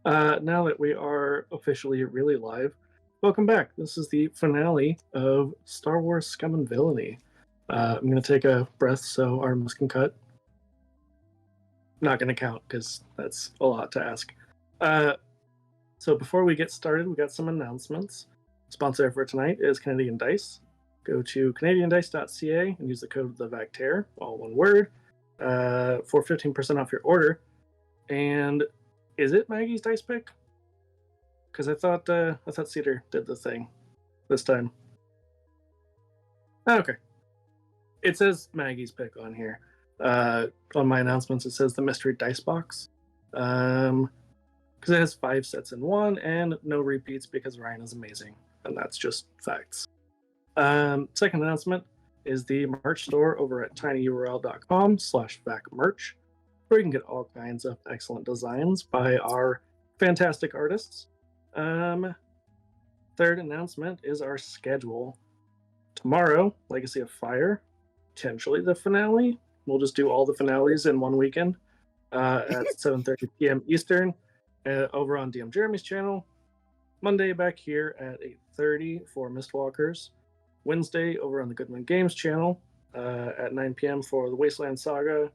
Now that we are officially really live, welcome back. This is the finale of Star Wars Scum Villainy. I'm going to take a breath so Artemis can cut. Not going to count because that's a lot to ask. So before we get started, we got some announcements. Sponsor for tonight is Canadian Dice. Go to canadiandice.ca and use the code TheVacTair, all one word, for 15% off your order. And is it Maggie's dice pick? Because I thought Cedar did the thing this time. Okay. It says Maggie's pick on here. On my announcements, it says the mystery dice box. Because it has 5 sets in one and no repeats because Ryan is amazing. And that's just facts. Second announcement is the merch store over at tinyurl.com/vacmerch, where you can get all kinds of excellent designs by our fantastic artists. Third announcement is our schedule. Tomorrow, Legacy of Fire, potentially the finale. We'll just do all the finales in one weekend at 7:30 p.m. Eastern over on DM Jeremy's channel. Monday back here at 8:30 for Mistwalkers. Wednesday over on the Goodman Games channel at 9 p.m. for the Wasteland Saga.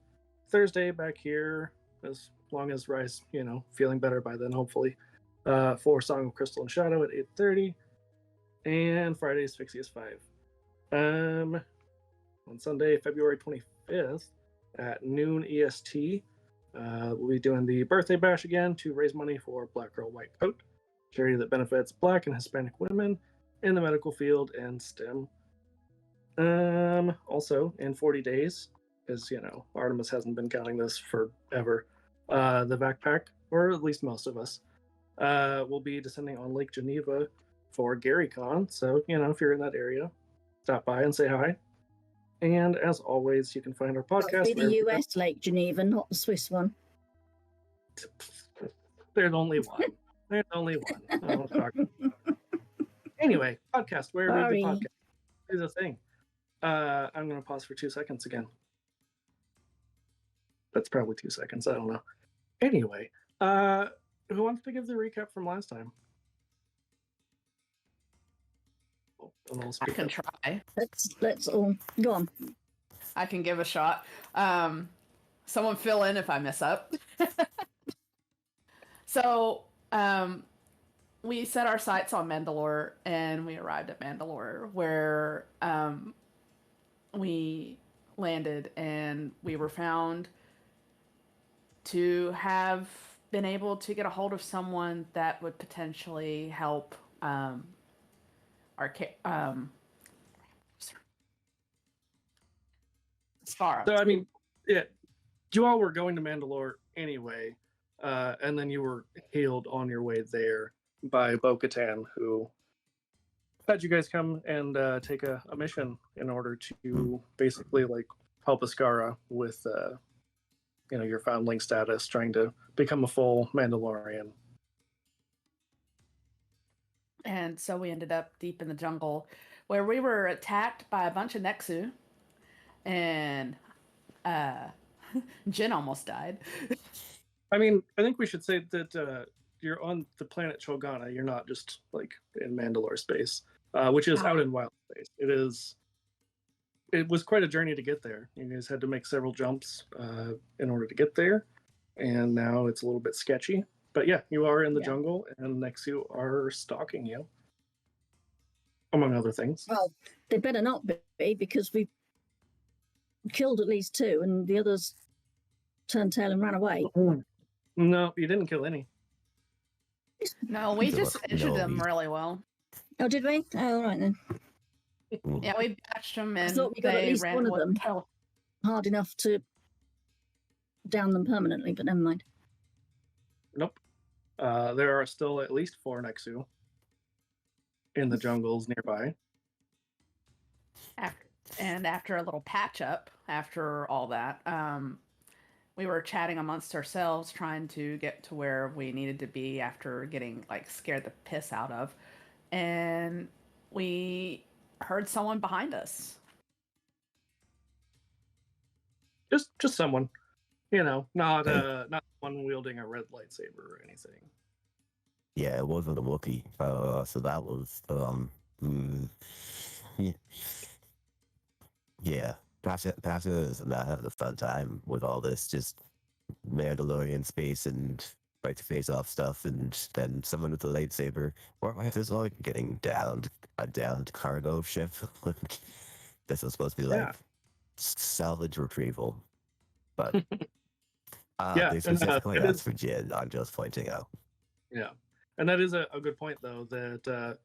Thursday back here, as long as Rice, feeling better by then, hopefully, for Song of Crystal and Shadow at 8:30. And Friday is Fixius 5. On Sunday, February 25th at noon EST, we'll be doing the birthday bash again to raise money for Black Girl White Coat, charity that benefits Black and Hispanic women in the medical field and STEM. Also, in 40 days, because, Artemis hasn't been counting this forever, the backpack, or at least most of us, will be descending on Lake Geneva for GaryCon. So, if you're in that area, stop by and say hi. And as always, you can find our podcast. That'll be the US Lake Geneva, not the Swiss one. There's only one. There's only one. Anyway, podcast. Where we do podcast? Here's the thing. I'm going to pause for 2 seconds again. That's probably 2 seconds. I don't know. Anyway, who wants to give the recap from last time? I can try. Let's all go on. I can give a shot. Someone fill in if I mess up. So, we set our sights on Mandalore, and we arrived at Mandalore, where we landed, and we were found to have been able to get a hold of someone that would potentially help our Oskara. So, yeah, you all were going to Mandalore anyway, and then you were hailed on your way there by Bo-Katan, who had you guys come and take a mission in order to basically help Oskara with your foundling status, trying to become a full Mandalorian. And so we ended up deep in the jungle, where we were attacked by a bunch of Nexu, and Jynne almost died. I think we should say that you're on the planet Chogana. You're not just in Mandalore space, which is out in wild space. It was quite a journey to get there. You guys had to make several jumps in order to get there, and now it's a little bit sketchy. But yeah, you are in the jungle, and Nexu are stalking you, among other things. Well, they better not be, because we killed at least 2, and the others turned tail and ran away. No, you didn't kill any. No, we just injured them really well. Oh, did we? Oh, all right then. Yeah, we batched them, and I thought we got at least one of them hard enough to down them permanently, but never mind. Nope. There are still at least 4 Nexu in the jungles nearby. After a little patch up, after all that, we were chatting amongst ourselves, trying to get to where we needed to be after getting scared the piss out of, and we heard someone behind us. Just someone, not one wielding a red lightsaber or anything. Yeah, it wasn't a Wookiee. So that was mm, yeah. Yeah. Pasha is not having a fun time with all this just Mandalorian space and fight to face off stuff, and then someone with a lightsaber. Or why is like getting downed a downed cargo ship? This was supposed to be like Yeah, salvage retrieval, but yeah, they and specifically it asked is. for Jynne. I'm just pointing out. Yeah, and that is a good point though. That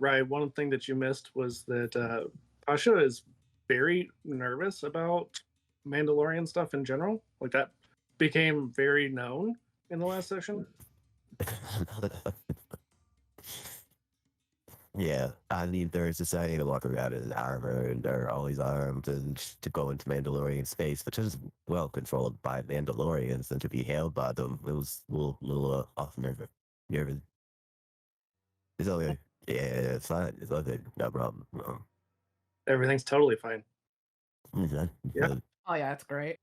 Rai, one thing that you missed was that Pasha is very nervous about Mandalorian stuff in general. Like that became very known in the last session. Yeah, I mean, they're deciding to walk around in armor and they're always armed and to go into Mandalorian space, which is well controlled by Mandalorians, and to be hailed by them, it was a little off nerve. Nervous. It's okay. Yeah, it's fine. It's okay. No problem. Everything's totally fine. Yeah. Oh yeah, it's great.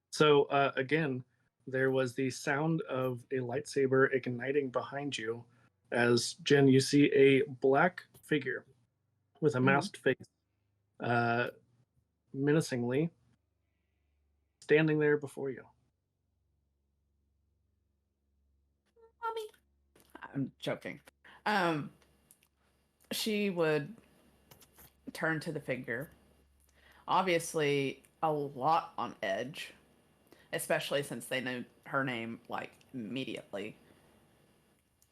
So again, there was the sound of a lightsaber igniting behind you, as Jynne, you see a black figure with a masked face, menacingly standing there before you. Mommy. I'm joking. She would turn to the figure. Obviously, a lot on edge, especially since they knew her name like immediately,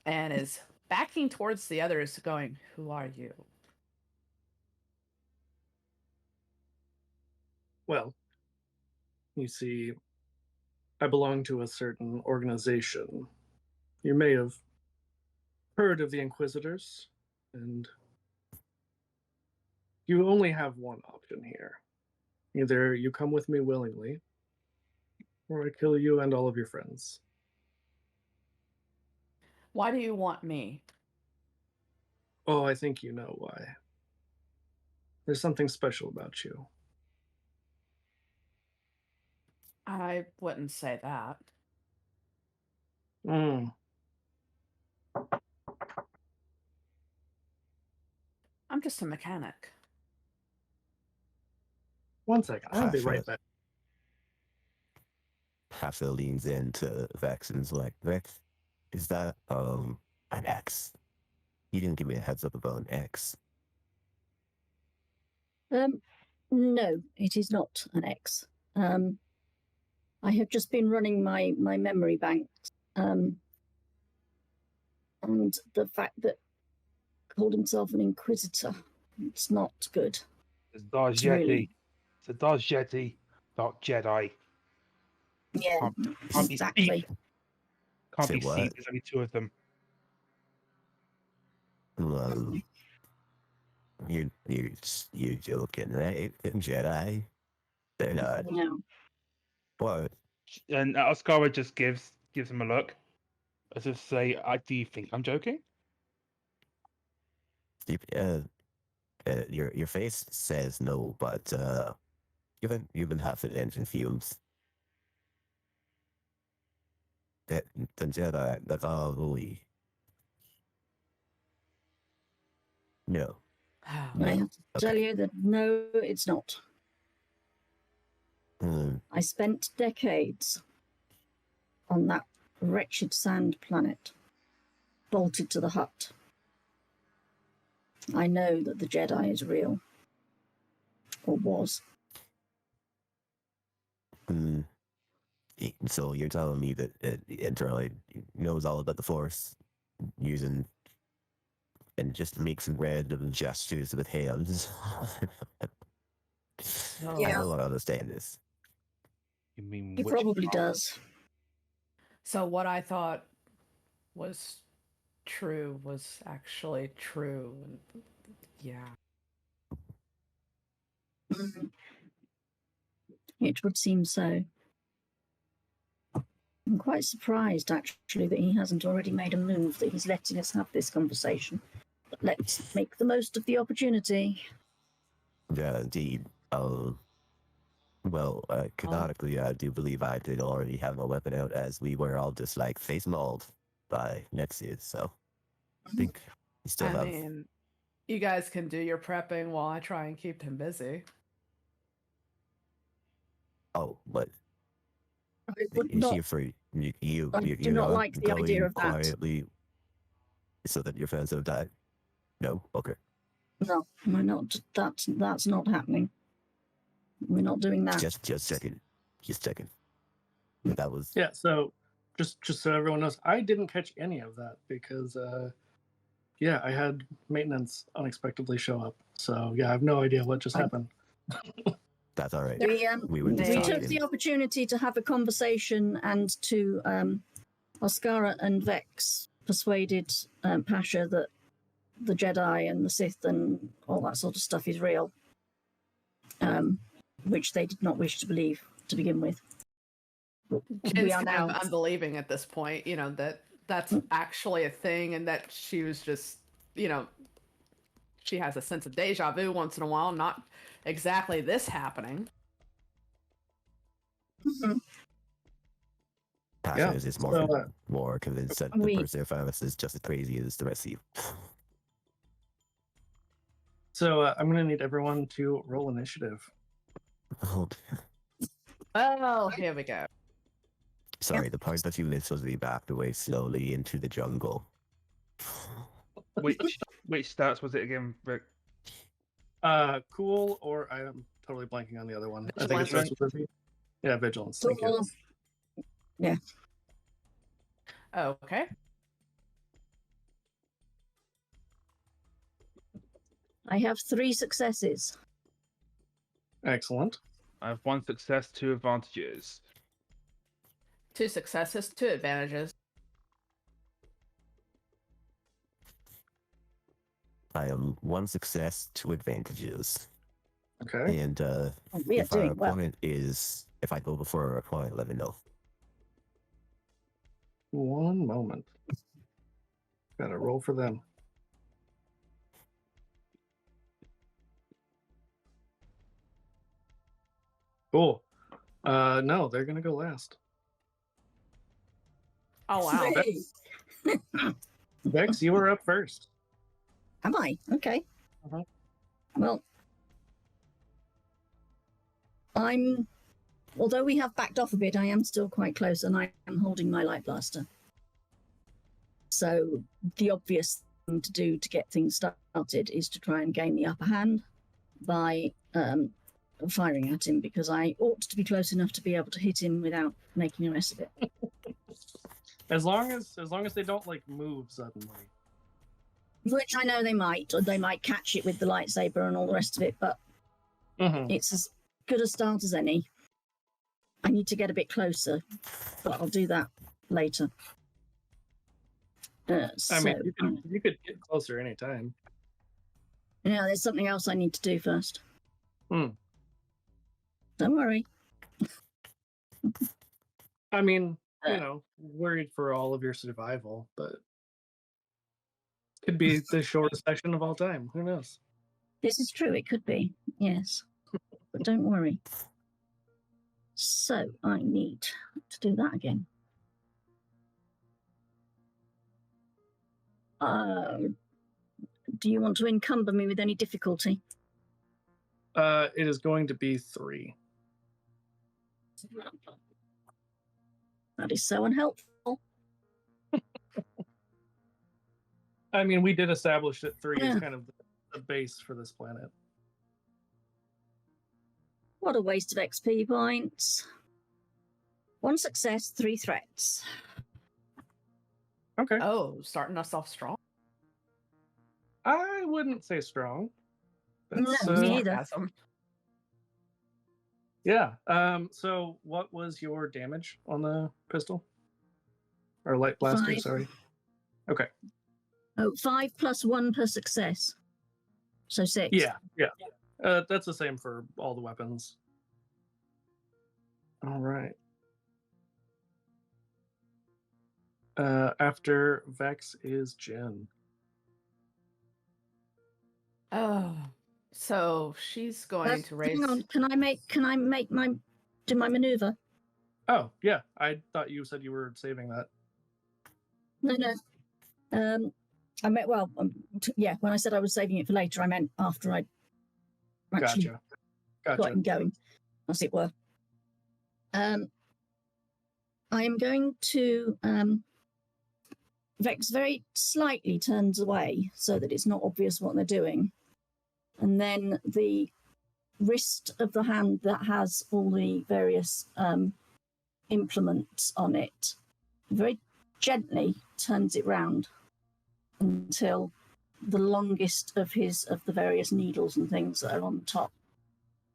and is backing towards the others, going, "Who are you?" Well, you see, I belong to a certain organization. You may have heard of the Inquisitors, and you only have one option here. Either you come with me willingly, or I kill you and all of your friends. Why do you want me? Oh, I think you know why. There's something special about you. I wouldn't say that. Mm. I'm just a mechanic. One second, I'll be right Pasha, back. Pasha leans into Vex and is like, Vex, is that an X? You didn't give me a heads up about an X. No, it is not an X. I have just been running my memory bank, and the fact that called himself an Inquisitor, it's not good. It's Darth It's Yeti. really- It's a Darth Yeti, not Jedi. Yeah, Can't be exactly. seen. Can't Say be seen. what? There's only two of them. Well, you joking, right? Jedi? They're not. No. What? And Oskara just gives him a look, as if to say, "Do you think I'm joking?" Your face says no, but you've been having engine fumes. That the Jedi, that's all we. No. I No. have to tell you that no, it's not. I spent decades on that wretched sand planet, bolted to the hut. I know that the Jedi is real. Or was. So you're telling me that it really knows all about the Force, using and just makes random gestures with hands. I Yeah. don't understand this. You mean He which probably part? does. So what I thought was true was actually true. And yeah. It would seem so. I'm quite surprised, actually, that he hasn't already made a move, that he's letting us have this conversation. But let's make the most of the opportunity. Yeah, indeed. Well, canonically, I do believe I did already have my weapon out, as we were all just like face mauled by next year, so I think we still I have. mean, you guys can do your prepping while I try and keep him busy. Oh, but I would is not. he afraid? I You're do not not like the idea going of that. quietly so that your friends have died? No? Okay. No, we're not. That's not happening. We're not doing that. Just checking. Just checking. That was Yeah, so just so everyone knows, I didn't catch any of that because yeah, I had maintenance unexpectedly show up. So yeah, I have no idea what just happened. that's all right. We, were They- we took deciding. the opportunity to have a conversation and to Oskara and Vex persuaded Pasha that the Jedi and the Sith and all that sort of stuff is real, which they did not wish to believe to begin with. Jynne's We are kind now. of unbelieving at this point, you know, that that's actually a thing and that she was just, you know, she has a sense of deja vu once in a while, not exactly this happening. Mhm. Pasha Yeah, is just so, more convinced that the we- person in front of us is just as crazy as the rest of you. So I'm gonna need everyone to roll initiative. Oh, Oh, here we go. sorry, the part that you missed was we backed away slowly into the jungle. Which stats was it again, Rick? Cool, or I am totally blanking on the other one. I think it Vigilance, starts with a V. Yeah, vigilance. Thank you. Cool. Yeah. Okay. I have 3 successes. Excellent. I have 1 success, 2 advantages. 2 successes, 2 advantages. I am 1 success, 2 advantages. Okay. And We are if our doing well. opponent is, if I go before our opponent, let me know. One moment. Gotta roll for them. Cool. No, they're gonna go last. Oh, wow. Hey. Vex, you were up first. Am I? Okay. Uh-huh. Well, although we have backed off a bit, I am still quite close and I am holding my light blaster. So the obvious thing to do to get things started is to try and gain the upper hand by firing at him, because I ought to be close enough to be able to hit him without making a mess of it. As long as they don't like move suddenly. Which I know they might, or they might catch it with the lightsaber and all the rest of it, but Mm-hmm. it's as good a start as any. I need to get a bit closer, but I'll do that later. I mean, you could get closer anytime. Yeah, there's something else I need to do first. Hmm. Don't worry. I mean, you know, worried for all of your survival, but could be the shortest session of all time. Who knows? This is true, it could be, yes. But don't worry. So I need to do that again. Do you want to encumber me with any difficulty? It is going to be 3. That is so unhelpful. I mean, we did establish that 3 is Yeah. kind of the base for this planet. What a waste of XP points. 1 success, 3 threats. Okay. Oh, starting us off strong. I wouldn't say strong. That's, No, me either. Sarcasm. Yeah. So what was your damage on the pistol? Or light blaster, 5. sorry. Okay. Oh, 5 plus 1 per success. So 6. Yeah. That's the same for all the weapons. All right. After Vex is Jynne. Oh, so she's going to raise. Hang on, can I make my maneuver? Oh, yeah. I thought you said you were saving that. No. I meant yeah. When I said I was saving it for later, I meant after I actually got him going, as it were. I am going to Vex very slightly turns away so that it's not obvious what they're doing, and then the wrist of the hand that has all the various implements on it very gently turns it round until the longest of the various needles and things that are on the top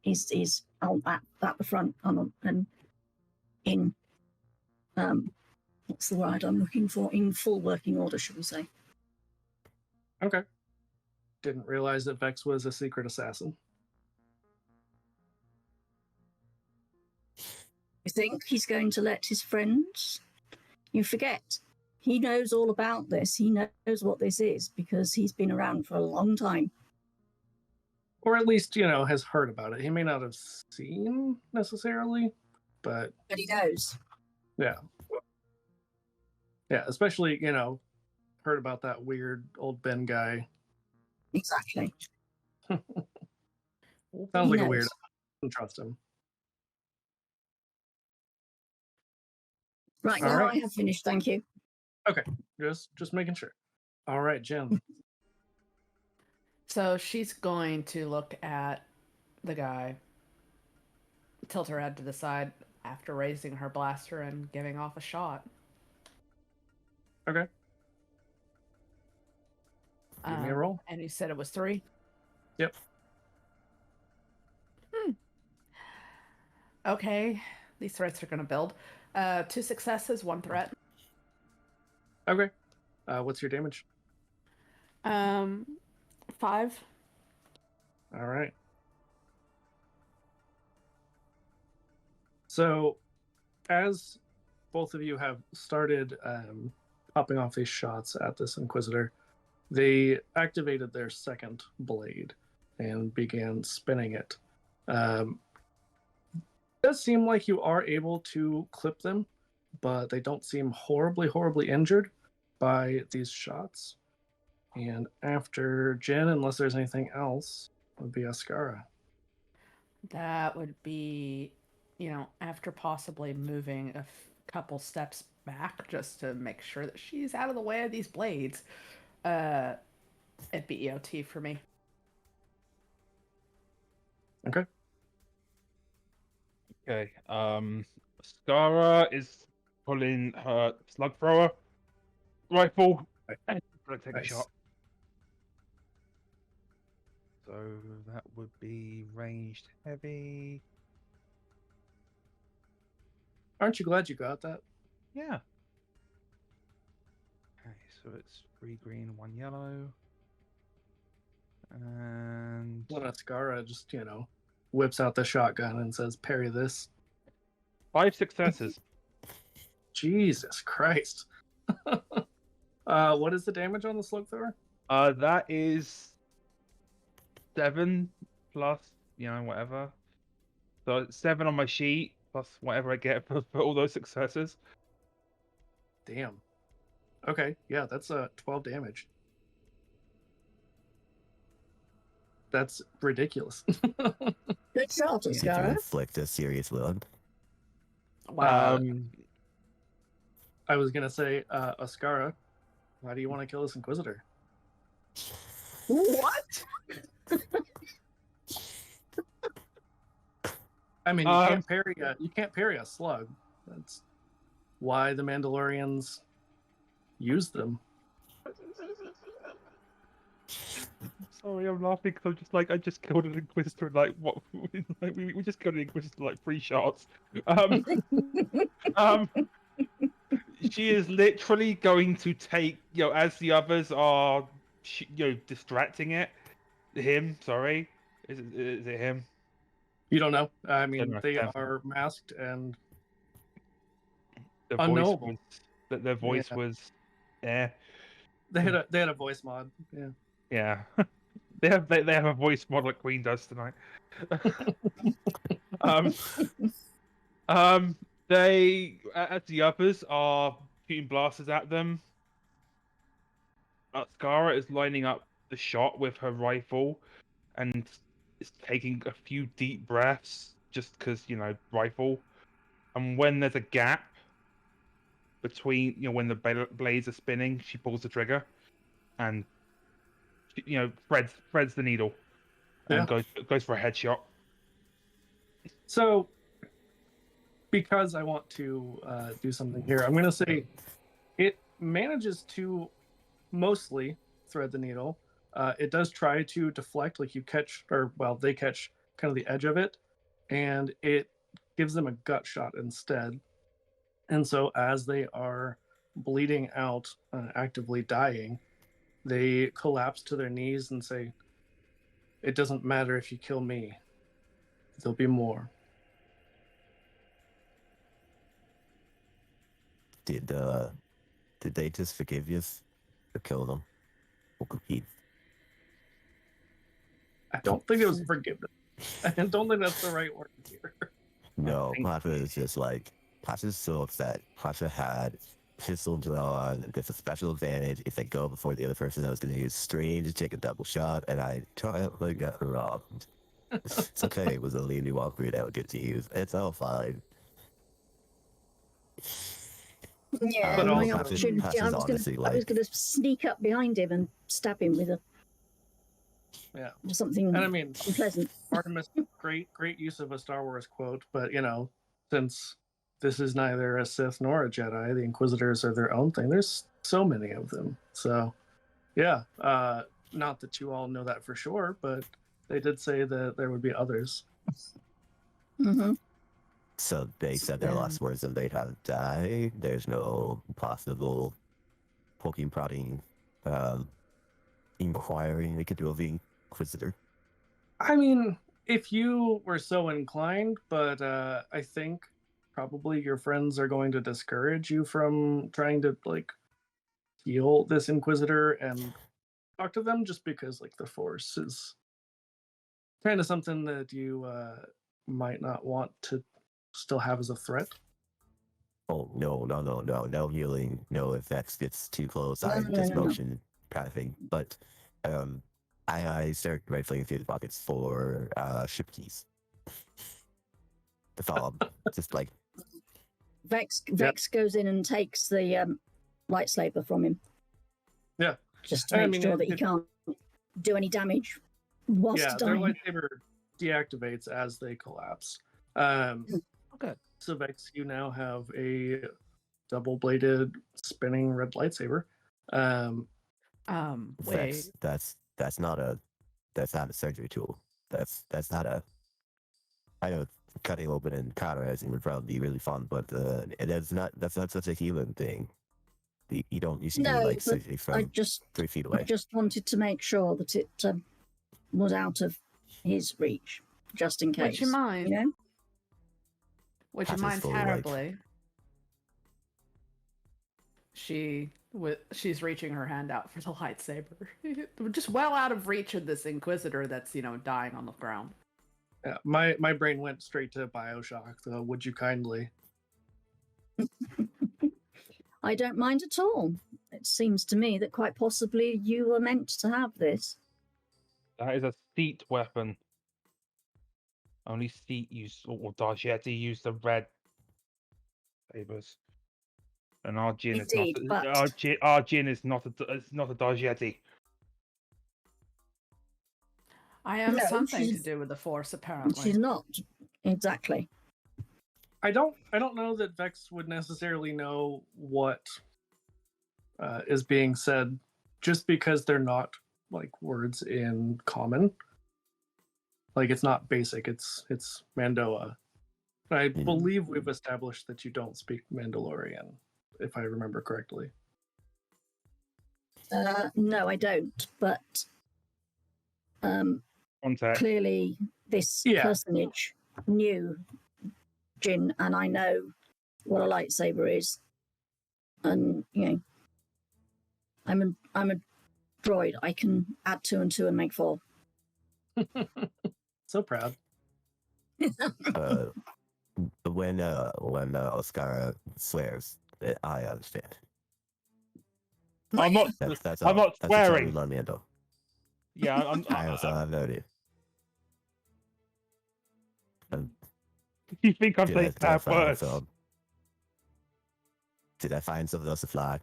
is at the front and in what's the word I'm looking for, in full working order, should we say. Okay. Didn't realize that Vex was a secret assassin. You think he's going to let his friends? You forget. He knows all about this. He knows what this is because he's been around for a long time. Or at least, has heard about it. He may not have seen necessarily, but he knows. Yeah. Yeah, especially, heard about that weird old Ben guy. Exactly. Sounds like a weirdo. I don't trust him. Right, now I have finished, thank you. Okay, just making sure. All right, Jynne. So she's going to look at the guy, tilt her head to the side after raising her blaster and giving off a shot. Okay. Give me a roll. And you said it was 3? Yep. Okay, these threats are going to build. 2 successes, 1 threat. Okay. What's your damage? 5. All right. So, as both of you have started popping off these shots at this Inquisitor, they activated their second blade and began spinning it. It does seem like you are able to clip them, but they don't seem horribly injured by these shots. And after Jynne, unless there's anything else, would be Oskara. That would be, after possibly moving a couple steps back just to make sure that she's out of the way of these blades. It'd be EOT for me. Okay. Okay. Oskara is pulling her slug thrower rifle and gonna take a shot. So that would be ranged heavy. Aren't you glad you got that? Yeah. Okay, so it's 3 green, 1 yellow. And When Oskara just, whips out the shotgun and says, "Parry this." 5 successes. Jesus Christ. What is the damage on the slug thrower? That is 7 plus, whatever. So it's 7 on my sheet plus whatever I get for all those successes. Damn. Okay, yeah, that's 12 damage. That's ridiculous. Good shot, You Oskara. inflict a serious wound. Wow. I was gonna say, Oskara, why do you want to kill this Inquisitor? What? I mean, you can't parry a slug. That's why the Mandalorians used them. Sorry, I'm laughing because I'm just like, I just killed an Inquisitor. Like, what? We just killed an Inquisitor like 3 shots. She is literally going to take, as the others are, distracting him. Sorry, is it him? You don't know. I mean, No, they definitely. are masked and The unknowable. Their voice was, yeah. They had a voice mod. Yeah. Yeah. They have a voice mod like Queen does tonight. They, as the others are shooting blasters at them, Oskara is lining up the shot with her rifle and is taking a few deep breaths just because, rifle. And when there's a gap between, when the blades are spinning, she pulls the trigger and, threads the needle and goes for a headshot. So, because I want to do something here, I'm going to say it manages to mostly thread the needle. It does try to deflect, like they catch kind of the edge of it, and it gives them a gut shot instead. And so, as they are bleeding out, actively dying, they collapse to their knees and say, "It doesn't matter if you kill me, there'll be more." Did they just forgive you or kill them? Or compete? I don't think it was forgiveness. I don't think that's the right word here. No, think- Pasha is just like, Pasha's so upset. Pasha had pistol drawn, and there's a special advantage if they go before the other person. I was going to use strange to take a double shot, and I triumphantly got robbed. It's okay, it was only a new upgrade I would get to use. It's all fine. Yeah, But my also- opportunity. Pasha's I was honestly going to sneak up behind him and stab him with Yeah. something And I mean, unpleasant. Artemis, great use of a Star Wars quote, but since this is neither a Sith nor a Jedi, the Inquisitors are their own thing. There's so many of them. So, yeah, not that you all know that for sure, but they did say that there would be others. Hmm. So they said their last words and they'd have to die. There's no possible poking, prodding, inquiring they could do of the Inquisitor. I mean, if you were so inclined, but I think probably your friends are going to discourage you from trying to heal this Inquisitor and talk to them, just because the Force is kind of something that you might not want to still have as a threat. Oh, no healing, no effects, gets too close, No, I no, just no, no. motion kind of thing. But I start rifling through the pockets for ship keys. The fob, just like, Vex goes in and takes the lightsaber from him. Yeah. Just to I make mean, sure that he can't do any damage whilst Yeah, their dying. lightsaber deactivates as they collapse. Good. So Vex, you now have a double-bladed spinning red lightsaber. Wait. that's not a surgery tool. That's not a. I know cutting open and cauterizing would probably be really fun, but that's not such a healing thing. You don't usually do No, like but surgery I from just 3 feet away. wanted to make sure that it was out of his reach, just in case. Would you mind? You know? Would you Pasha's mind full, like- terribly? She's reaching her hand out for the lightsaber. We're just well out of reach of this Inquisitor that's, dying on the ground. Yeah, my brain went straight to Bioshock. So would you kindly? I don't mind at all. It seems to me that quite possibly you were meant to have this. That is a seat weapon. Only seat use or Darjetti use the red sabers. And our Jynne is not. Indeed, but- Our Jynne is not a Darjetti. I have No, something to she's- do with the Force, apparently. She's not. Exactly. I don't know that Vex would necessarily know what is being said, just because they're not words in common. It's not basic. It's Mandoa. I believe we've established that you don't speak Mandalorian, if I remember correctly. No, I don't. But Contact. clearly this Yeah. personage knew Jynne, and I know what a lightsaber is. And I'm a droid. I can add 2 and 2 and make 4. So proud. When Oskara swears, I understand. I'm not. That's I'm all. not That's all we swearing. learned, Mando. Yeah, That's all I noted. you think I'm Did saying bad find words? some? Did I find something else to fly?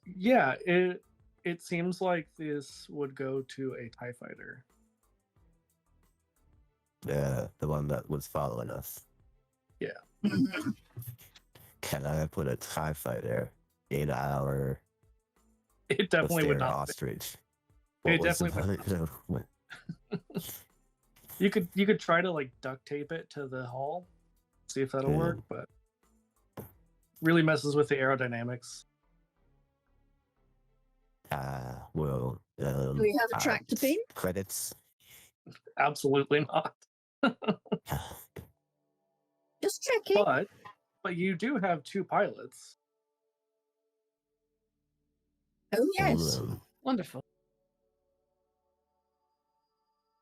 Yeah, it seems like this would go to a TIE fighter. The one that was following us. Mhm. Can I put a TIE fighter in our It definitely would Beskar not. ostrich? It definitely would. You could try to like duct tape it to the hull, see if that'll work, but really messes with the aerodynamics. Well, Do we have a tractor beam? credits. Absolutely not. Just checking. But you do have 2 pilots. Oh yes. Wonderful.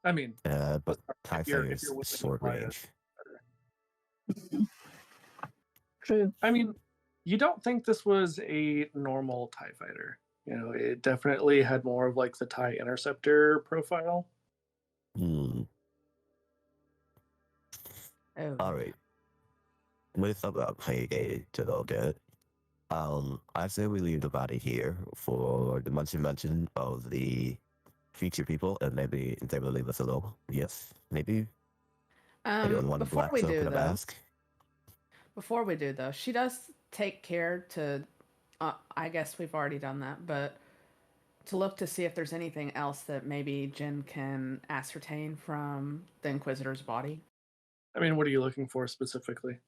I mean, But TIE if you're fighters willing to short fly it. range. True. I mean, you don't think this was a normal TIE fighter. You know, it definitely had more of like the TIE interceptor profile. Hmm. Oh. All right. With about playing a to know that, I say we leave the body here for the mention of the future people, and maybe they will leave us alone. Yes, maybe. Anyone want to Before black we soap do in a though, mask? she does take care to. I guess we've already done that, but to look to see if there's anything else that maybe Jynne can ascertain from the Inquisitor's body. I mean, what are you looking for specifically?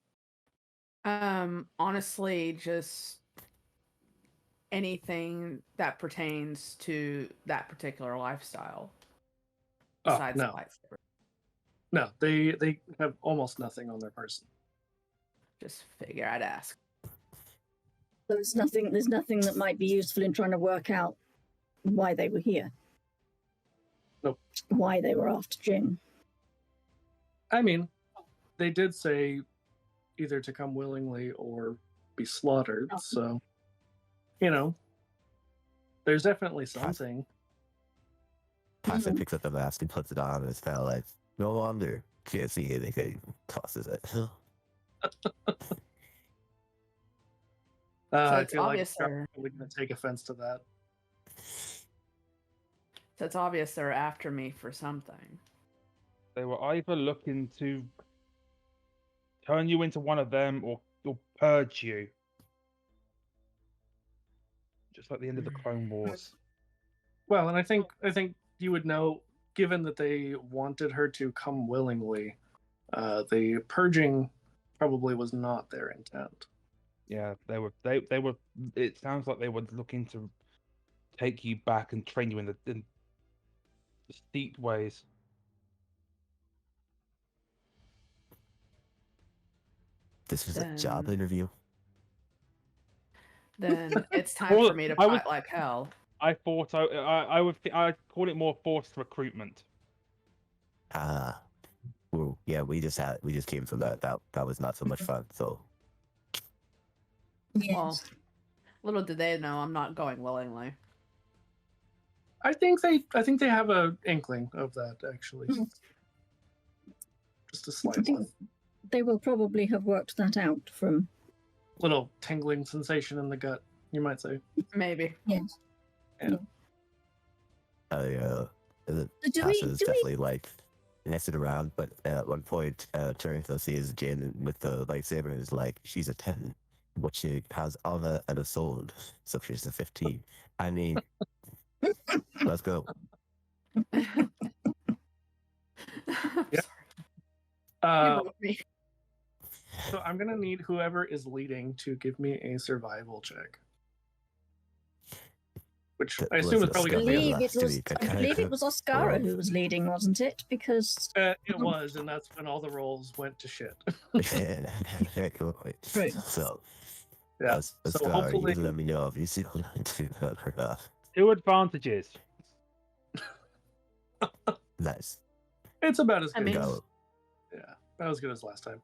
Honestly, just anything that pertains to that particular lifestyle. Oh, Besides no. the lightsaber. No, they have almost nothing on their person. Just figure I'd ask. There's nothing that might be useful in trying to work out why they were here. Nope. Why they were after Jynne. I mean, they did say either to come willingly or be slaughtered, so you know, there's definitely something. Tyson picks up the mask and puts it on and it's kind of like, no wonder. Can't see anything. Tosses it. I it's feel like obvious I'm probably going to take offense to that. So it's obvious they're after me for something. They were either looking to turn you into one of them or purge you. Just like the end of the Clone Wars. Well, and I think you would know, given that they wanted her to come willingly, the purging probably was not their intent. Yeah, they were. It sounds like they were looking to take you back and train you in the steep ways. This was a job interview. Then it's time for me to fight like hell. I thought I'd call it more forced recruitment. Well, yeah, we just came from that. That was not so much fun. So, Yes. Well, little did they know I'm not going willingly. I think they have a inkling of that actually. Just a slight one. They will probably have worked that out from Little tingling sensation in the gut, you might say. Maybe. yes. the Do Tasha we is definitely like messing around, but at one point, turning to see his Jynne with the lightsaber is like, she's a 10, but she has honor and a sword, so she's a 15. I mean, let's go. Yeah. You broke me. So I'm gonna need whoever is leading to give me a survival check. Which I assume is probably I gonna be I believe it was Oskara who was leading, wasn't it? Because it was, and that's when all the rolls went to shit. Right. So, Yeah. So hopefully, you let me know if you see that or not. 2 advantages. Nice. it's about as I good. mean- As, yeah, about as good as last time.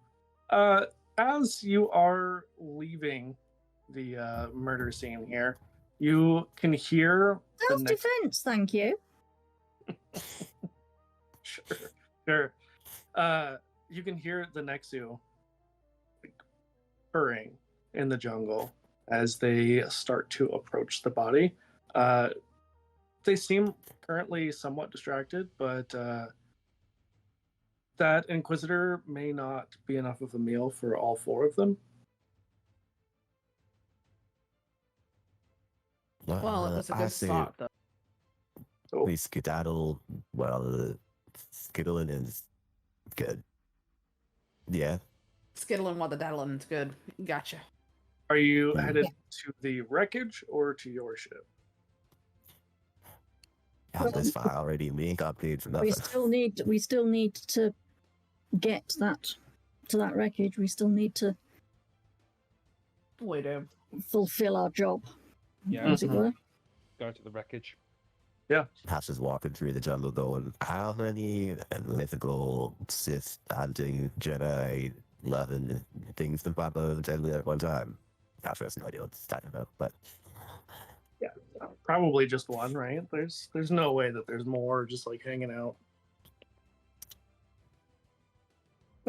As you are leaving the murder scene here. You can hear the next. Self-defense, thank you. Sure. You can hear the Nexu purring in the jungle as they start to approach the body. They seem currently somewhat distracted, but that Inquisitor may not be enough of a meal for all four of them. Well, it was a I good say thought, though. So, we skedaddle. Well, skittling is good. Yeah. Skittling while the daddling's good. Gotcha. are you Hmm. headed to the wreckage or to your ship? Yeah, this fire already. We ain't got paid for We nothing. still need to get that to that wreckage. We still need to We do. fulfill our job, Yeah, as it were. go to the wreckage. Pat's just walking through the jungle going, how many mythical Sith hunting Jedi loving things to pop over deadly at one time? Pat's has no idea what he's talking about, but Probably just one, right? There's no way that there's more just like hanging out.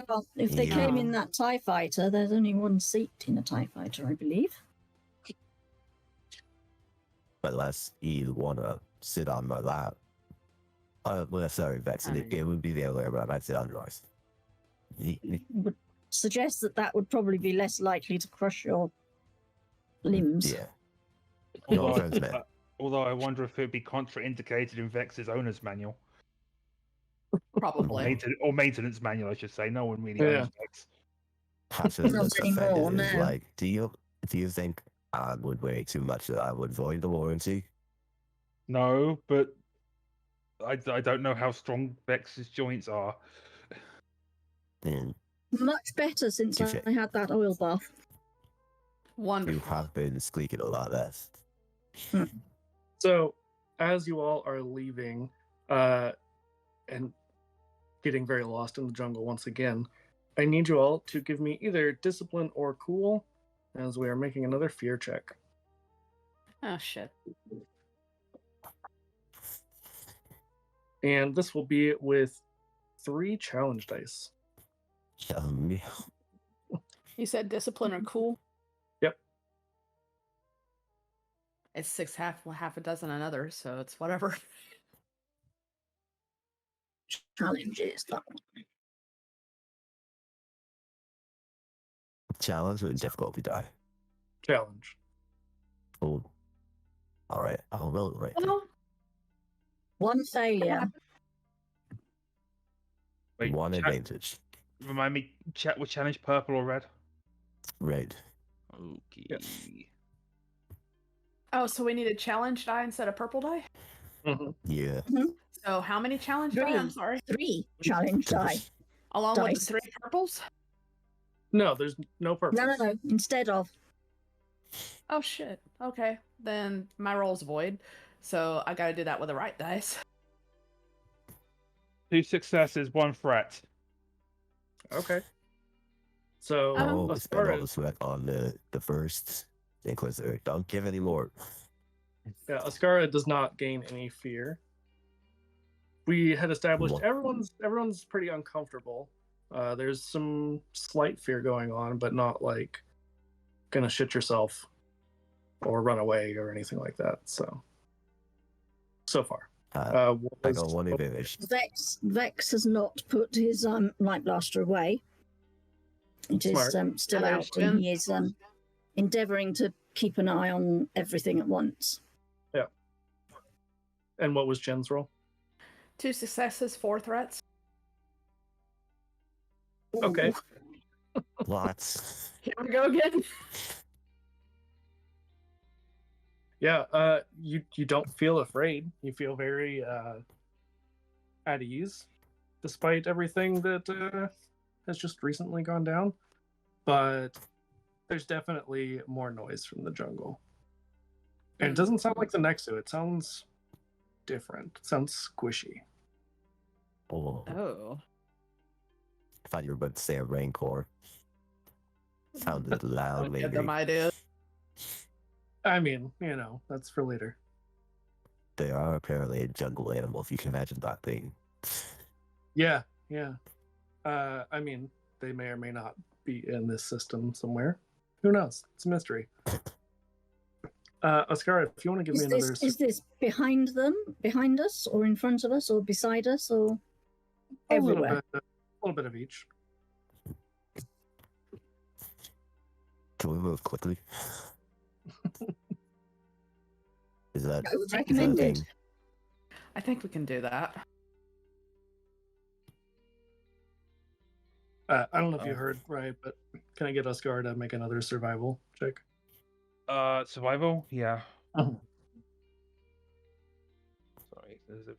Well, if they came Yeah. in that TIE fighter, there's only one seat in a TIE fighter, I believe. unless you want to sit on my lap. Well, sorry, Vex, I mean- it would be the other way around. I'd sit on yours. Would suggest that would probably be less likely to crush your limbs. Yeah. No Although, offense, man. although I wonder if it would be contraindicated in Vex's owner's manual. Probably. Or maintenance manual, I should say. No one really Yeah. owns Vex. Pat's Not just anymore, offended. Is no. like, do you think I would weigh too much that I would void the warranty? No, but I don't know how strong Vex's joints are. Mm, Much better since Touche. I had that oil bath. you Wonderful. have been squeaking a lot less. So, as you all are leaving and getting very lost in the jungle once again, I need you all to give me either discipline or cool, as we are making another fear check. Oh, shit. And this will be with 3 challenge dice. Yeah. You said discipline or cool? Yep. It's 6 half a dozen another, so it's whatever. Challenges, that one. Challenge with difficulty die. Challenge. Oh. All right. I'll roll it right. then. Well, One failure. Wait, One chat- advantage. remind me, chat with challenge purple or red? Red. Okay. oh, so we need a challenge die instead of purple die? Mhm. Yeah. So how many challenge die? I'm 3. sorry. 3 challenge die. Along with Dice. the 3 purples? No, there's no purpose. No. Instead of. Oh, shit. Okay. Then my roll's void. So I gotta do that with the right dice. 2 successes, 1 threat. Okay. So, Oh, as spend far all the as, sweat on the first Inquisitor. Don't give any more. yeah, Oskara does not gain any fear. We had established What? everyone's pretty uncomfortable. There's some slight fear going on, but not like gonna shit yourself or run away or anything like that. So far, what I was- got one advantage. Vex has not put his light blaster away. It is Smart. still Neither out, has Jynne. and he is endeavouring to keep an eye on everything at once. And what was Jen's roll? 2 successes, 4 threats. Okay. Lots. Here we go again. Yeah. You don't feel afraid. You feel very at ease, despite everything that has just recently gone down. But there's definitely more noise from the jungle, and it doesn't sound like the Nexu. It sounds different. It sounds squishy. Oh, Oh. I thought you were about to say a Rancor. Sounded loud, Don't give maybe. them ideas. I mean, that's for later. They are apparently a jungle animal, if you can imagine that thing. Yeah, yeah. I mean, they may or may not be in this system somewhere. Who knows? It's a mystery. Oskara, if you want to give me another... Is this behind them, behind us, or in front of us, or beside us, or everywhere? A little bit of each. Can we move quickly? Is that recommended? I think we can do that. I don't know if you heard right, but can I get Oskara to make another survival check? Survival? Yeah. Oh. Sorry. There's a...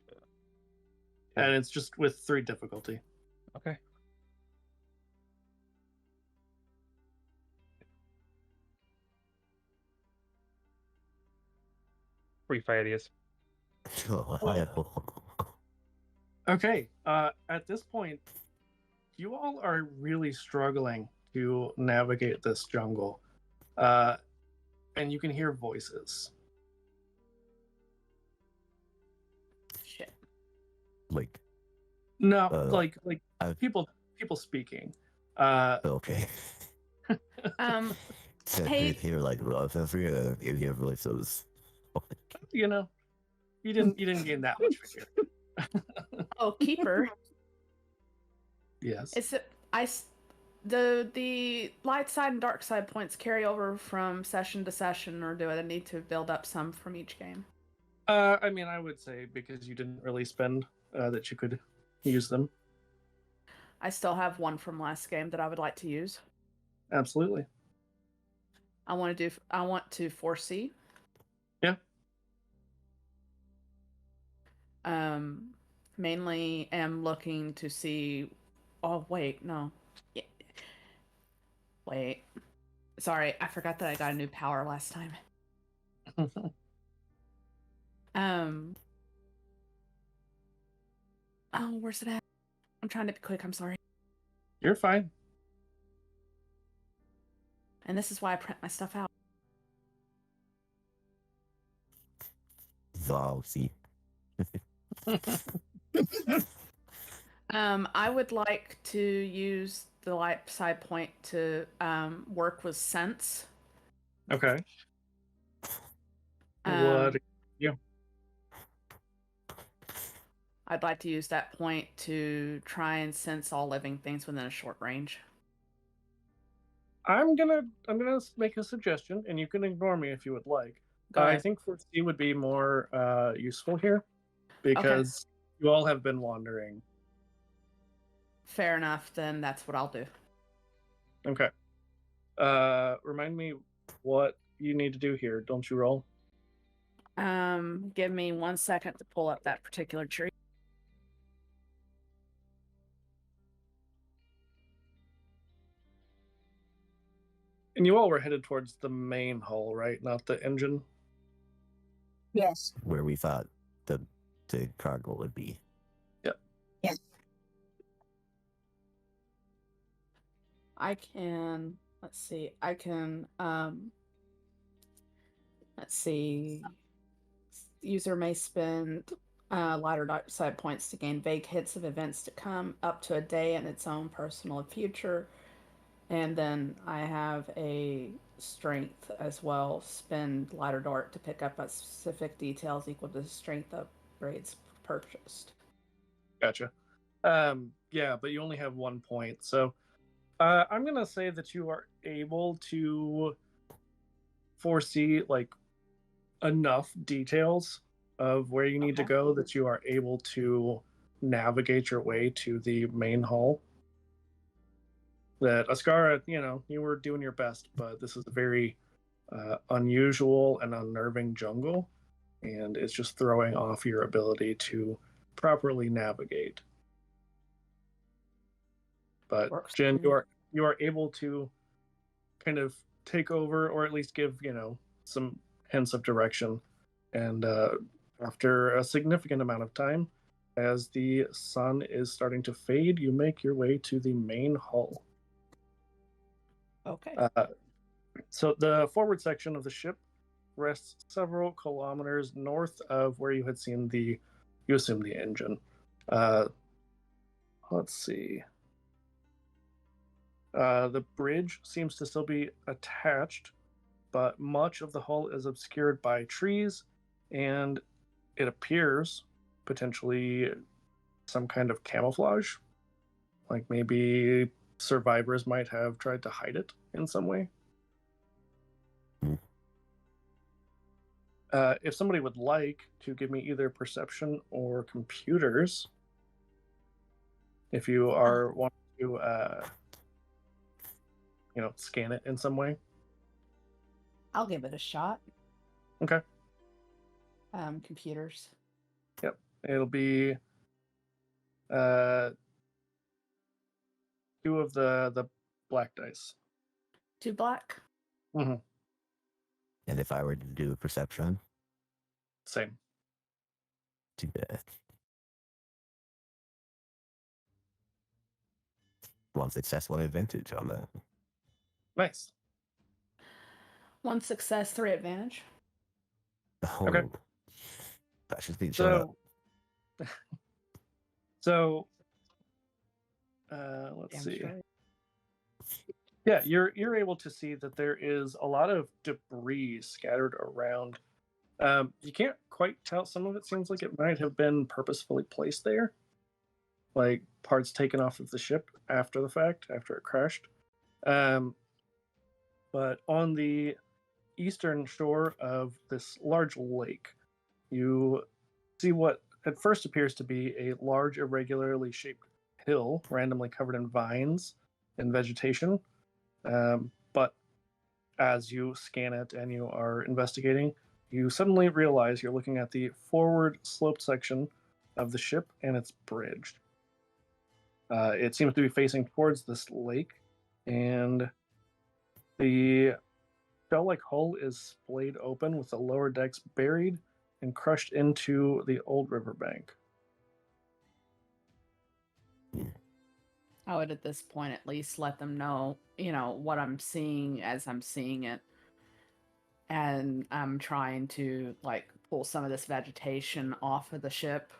And it's just with 3 difficulty. Okay. Three failures. Okay. At this point, you all are really struggling to navigate this jungle. And you can hear voices. Shit. Like, No, like people speaking. okay. Hey. Here, like, you hear voices. You didn't gain that much figure. Oh, keeper. Yes. Is it the light side and dark side points carry over from session to session, or do I need to build up some from each game? I mean, I would say because you didn't really spend that you could use them. I still have one from last game that I would like to use. Absolutely. I want to foresee. Yeah. Mainly am looking to see. Oh wait, no. Yeah. Wait. Sorry, I forgot that I got a new power last time. Oh, where's it at? I'm trying to be quick, I'm sorry. You're fine. And this is why I print my stuff out. Wow, see. I would like to use the light side point to work with sense. Okay. What? Yeah. I'd like to use that point to try and sense all living things within a short range. I'm gonna make a suggestion, and you can ignore me if you would like. I think foresee would be more useful here because you all have been wandering. Fair enough, then that's what I'll do. Okay. Remind me what you need to do here. Don't you roll? Give me 1 second to pull up that particular tree. And you all were headed towards the main hull, right? Not the engine? Yes. Where we thought the cargo would be. Yep. Yes. I can, let's see, user may spend light or dark side points to gain vague hits of events to come, up to a day in its own personal future. And then I have a strength as well, spend light or dark to pick up specific details equal to the strength upgrades purchased. Gotcha. Yeah, but you only have 1 point, so I'm gonna say that you are able to foresee like enough details of where you need to go that you are able to navigate your way to the main hull. That Oskara, you were doing your best, but this is a very unusual and unnerving jungle, and it's just throwing off your ability to properly navigate. But Jynne, you are able to kind of take over, or at least give some hints of direction. And after a significant amount of time, as the sun is starting to fade, you make your way to the main hull. Okay. So the forward section of the ship rests several kilometers north of where you had seen you assume the engine. Let's see. The bridge seems to still be attached, but much of the hull is obscured by trees, and it appears potentially some kind of camouflage. Like maybe survivors might have tried to hide it in some way. If somebody would like to give me either perception or computers, if you are wanting to, scan it in some way. I'll give it a shot. Okay. Computers. Yep. It'll be 2 of the black dice. 2 black. Mm-hmm. And if I were to do a perception, Same. too bad. 1 success, 1 advantage on that. Nice. 1 success, 3 advantage. Oh, Okay. that should be shut up. So, let's Damn see. straight. Yeah, you're able to see that there is a lot of debris scattered around. You can't quite tell. Some of it seems like it might have been purposefully placed there, like parts taken off of the ship after the fact, after it crashed. But on the eastern shore of this large lake, you see what at first appears to be a large, irregularly shaped hill, randomly covered in vines and vegetation. But as you scan it and you are investigating, you suddenly realize you're looking at the forward sloped section of the ship and its bridge. It seems to be facing towards this lake, and the shell-like hull is splayed open with the lower decks buried and crushed into the old riverbank. I would at this point at least let them know, what I'm seeing as I'm seeing it. And I'm trying to pull some of this vegetation off of the ship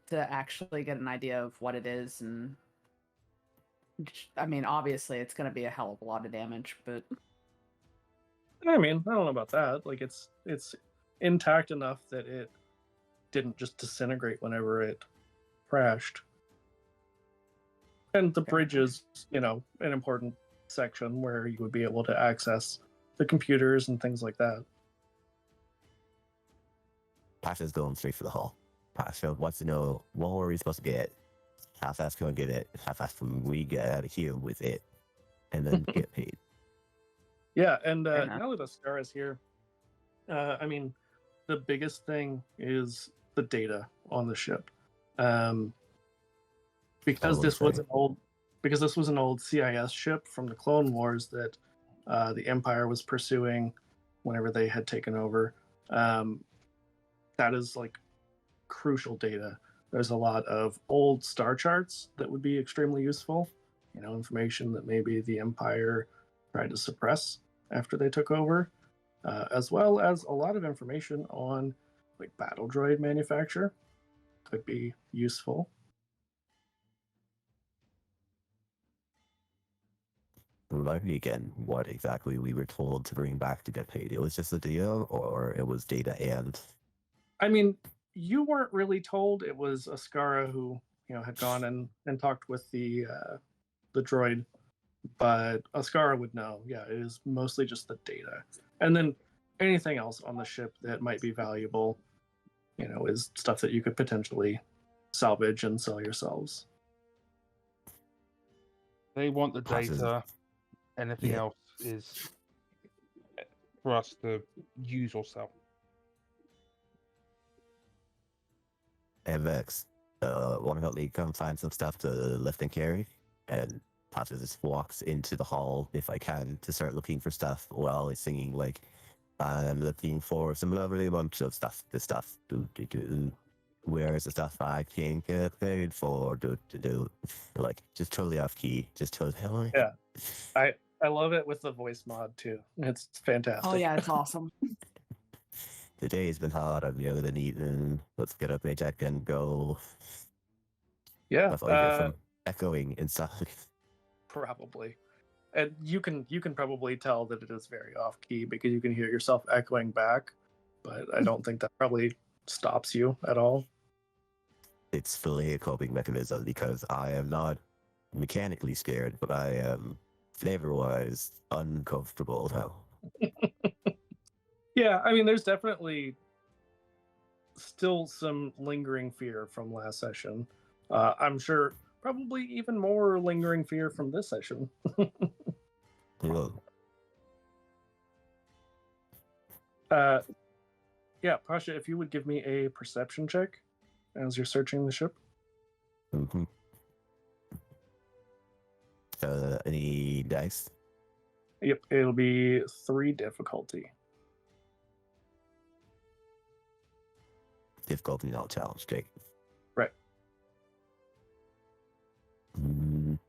to actually get an idea of what it is. And I mean, obviously it's going to be a hell of a lot of damage, but I mean, I don't know about that. Like it's intact enough that it didn't just disintegrate whenever it crashed. And the bridge is, an important section where you would be able to access the computers and things like that. Pasha's going straight for the hull. Pasha wants to know what are we supposed to get? How fast can we get it? How fast can we get out of here with it? And then get paid. Yeah, and now that Oskara is here, I mean, the biggest thing is the data on the ship. Because this was an old CIS ship from the Clone Wars that the Empire was pursuing whenever they had taken over. That is crucial data. There's a lot of old star charts that would be extremely useful. Information that maybe the Empire tried to suppress after they took over, as well as a lot of information on battle droid manufacture could be useful. Remind me again what exactly we were told to bring back to get paid. It was just the data, or it was data and... I mean, you weren't really told. It was Oskara who, had gone and talked with the droid, but Oskara would know. Yeah, it is mostly just the data. And then anything else on the ship that might be valuable, is stuff that you could potentially salvage and sell yourselves. They want the data. Anything else is for us to use or sell. And Vex, want to help me come find some stuff to lift and carry? And Pasha just walks into the hall, if I can, to start looking for stuff while he's singing, I'm looking for some lovely bunch of stuff. This stuff. Where is the stuff I can get paid for? Just totally off key. Just totally. Yeah. I love it with the voice mod too. It's fantastic. oh yeah, it's awesome. The day's been hot. I've been eating. Let's get up, Ajax, and go. Yeah, I thought you heard some echoing inside. probably. And you can probably tell that it is very off key because you can hear yourself echoing back, but I don't think that probably stops you at all. It's fully a coping mechanism because I am not mechanically scared, but I am flavor-wise uncomfortable now. Yeah, I mean, there's definitely still some lingering fear from last session. I'm sure probably even more lingering fear from this session. Ugh. Yeah, Pasha, if you would give me a perception check as you're searching the ship. Mhm. Any dice? Yep, it'll be 3 difficulty. Difficulty not challenge, Jake. Right.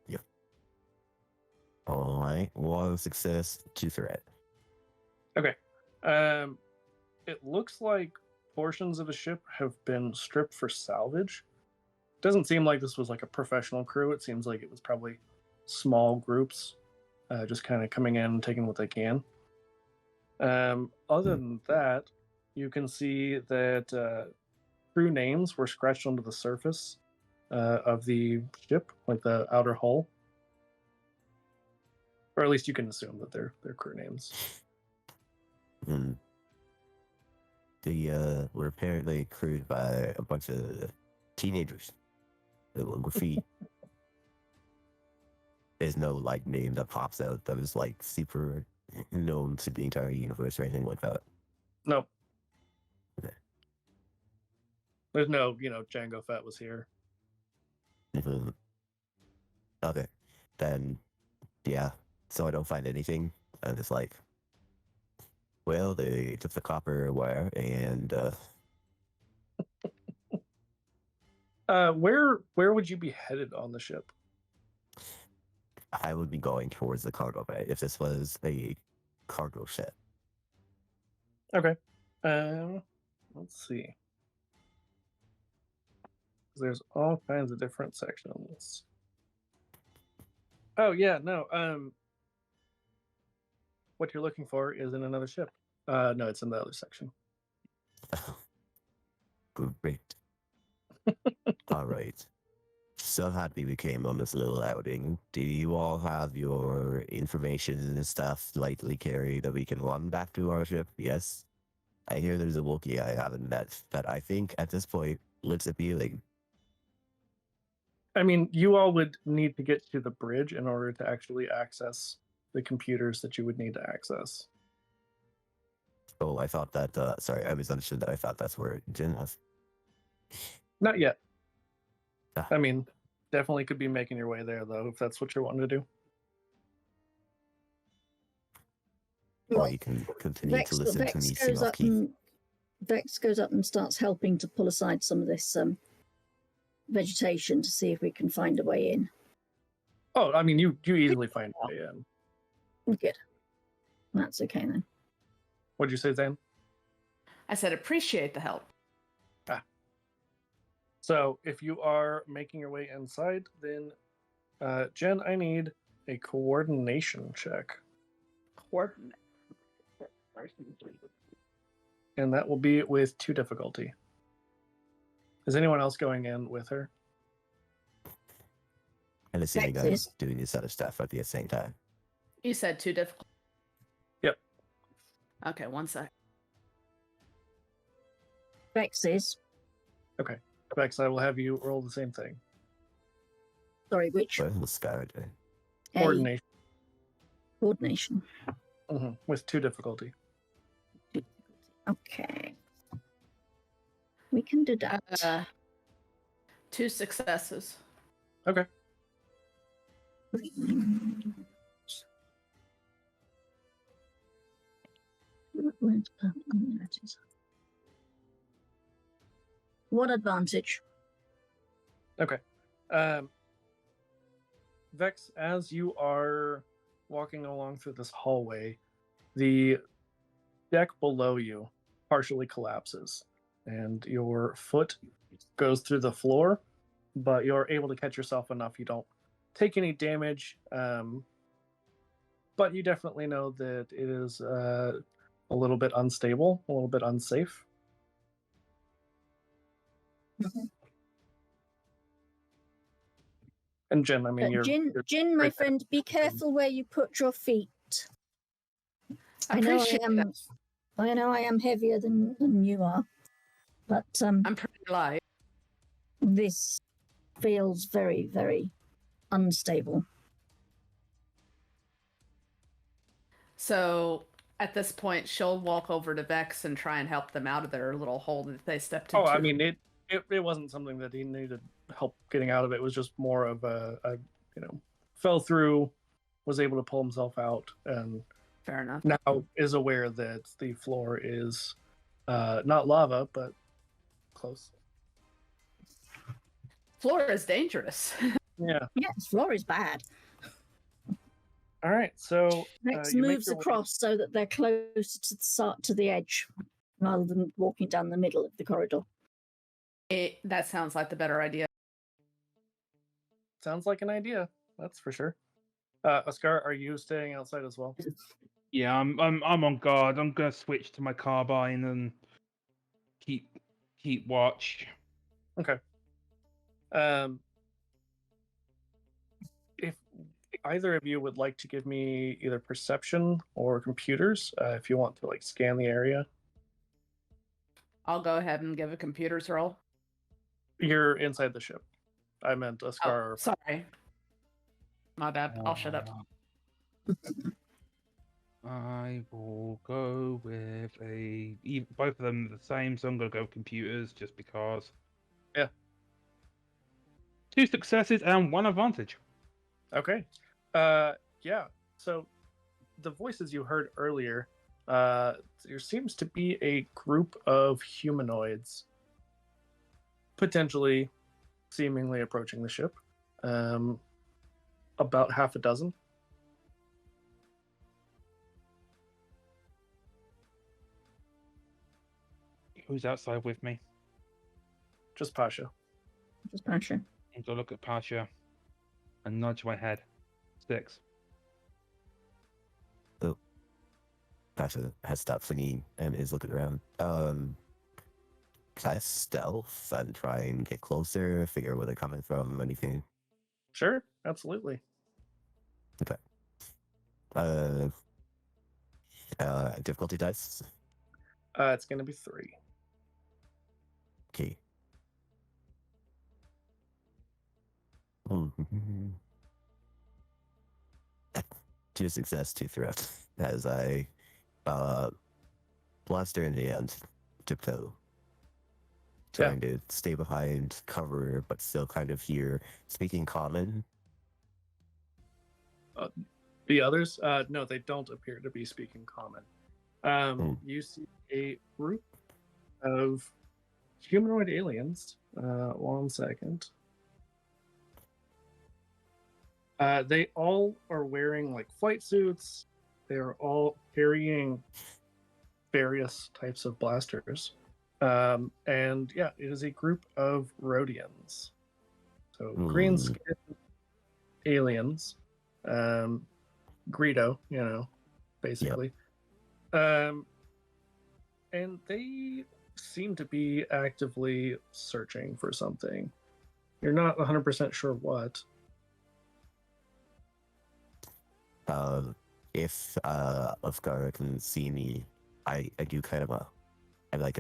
Yep. All right. 1 success, 2 threat. Okay. It looks like portions of a ship have been stripped for salvage. Doesn't seem like this was like a professional crew. It seems like it was probably small groups, just kind of coming in and taking what they can. Other than that, you can see that crew names were scratched onto the surface of the ship, like the outer hull, or at least you can assume that they're crew names. Hmm. They were apparently crewed by a bunch of teenagers. They were graffiti. There's no like name that pops out that is like super known to the entire universe or anything like that. Nope. Okay. There's no, Django Fett was here. Mhm. Okay, then yeah. So I don't find anything, and it's like, well, they took the copper wire, and Where would you be headed on the ship? I would be going towards the cargo bay if this was a cargo ship. Okay. Let's see. There's all kinds of different sections. Oh yeah, no. What you're looking for is in another ship. No, it's in the other section. Great. All right. So happy we came on this little outing. Do you all have your information and stuff lightly carried that we can run back to our ship? Yes. I hear there's a Wookiee I haven't met that I think at this point looks appealing. I mean, you all would need to get to the bridge in order to actually access the computers that you would need to access. Oh, I thought that, sorry, I misunderstood that. I thought that's where Jynne was. Not yet. Ah. I mean, definitely could be making your way there, though, if that's what you're wanting to do. Or you can continue to listen to me sing off key. Vex goes up and starts helping to pull aside some of this vegetation to see if we can find a way in. Oh, I mean, you easily find a way in. Good. That's okay then. What'd you say, Zane? I said appreciate the help. So if you are making your way inside, then Jen, I need a coordination check. Coordinate. And that will be with 2 difficulty. Is anyone else going in with her? And assuming Vex I'm is. doing this other stuff at the same time. You said 2 difficult. Yep. Okay, 1 sec. Vex is. Okay. Bex, I will have you roll the same thing. Sorry, which? Well, the sky day. Coordination. Coordination. With 2 difficulty. Okay. We can do that. 2 successes. Okay. What advantage? Okay. Vex, as you are walking along through this hallway, the deck below you partially collapses, and your foot goes through the floor, but you're able to catch yourself enough. You don't take any damage, but you definitely know that it is a little bit unstable, a little bit unsafe. And Jynne, I mean, Jynne, my right there. friend, be careful where you put your feet. I appreciate that. I know I am heavier than you are, but I'm pretty light. this feels very, very unstable. So at this point, she'll walk over to Vex and try and help them out of their little hole that they stepped into. Oh, I mean, it wasn't something that he needed help getting out of. It was just more of a fell through, was able to pull himself out, and Fair enough. now is aware that the floor is not lava, but close. Floor is dangerous. Yeah. Yes, floor is bad. All right. So Vex you make moves your way- across so that they're closer to the edge, rather than walking down the middle of the corridor. That sounds like the better idea. Sounds like an idea. That's for sure. Oskara, are you staying outside as well? Yeah, I'm on guard. I'm gonna switch to my carbine and keep watch. Okay. If either of you would like to give me either perception or computers, if you want to like scan the area. I'll go ahead and give a computer's roll. You're inside the ship. I meant Oskara. Oh, sorry. My bad. I'll shut up. I will go with both of them are the same, so I'm gonna go with computers just because. Yeah. 2 successes and 1 advantage. Okay. Yeah. So the voices you heard earlier, there seems to be a group of humanoids potentially seemingly approaching the ship. About half a dozen. Who's outside with me? Just Pasha. Just Pasha. I'm gonna look at Pasha and nudge my head. 6. Pasha has stopped singing and is looking around. Try stealth and try and get closer, figure where they're coming from, anything. Sure, absolutely. Okay. Difficulty dice. It's gonna be 3. Okay. Two success, 2 threats. As I blaster in the hand, tiptoe. Trying to stay behind cover, but still kind of hear speaking common. The others, no, they don't appear to be speaking common. You see a group of humanoid aliens. 1 second. They all are wearing like flight suits. They are all carrying various types of blasters. And yeah, it is a group of Rhodians. So green skinned aliens. Greedo, basically. And they seem to be actively searching for something. You're not 100% sure what. If Oskara can see me, I do kind of I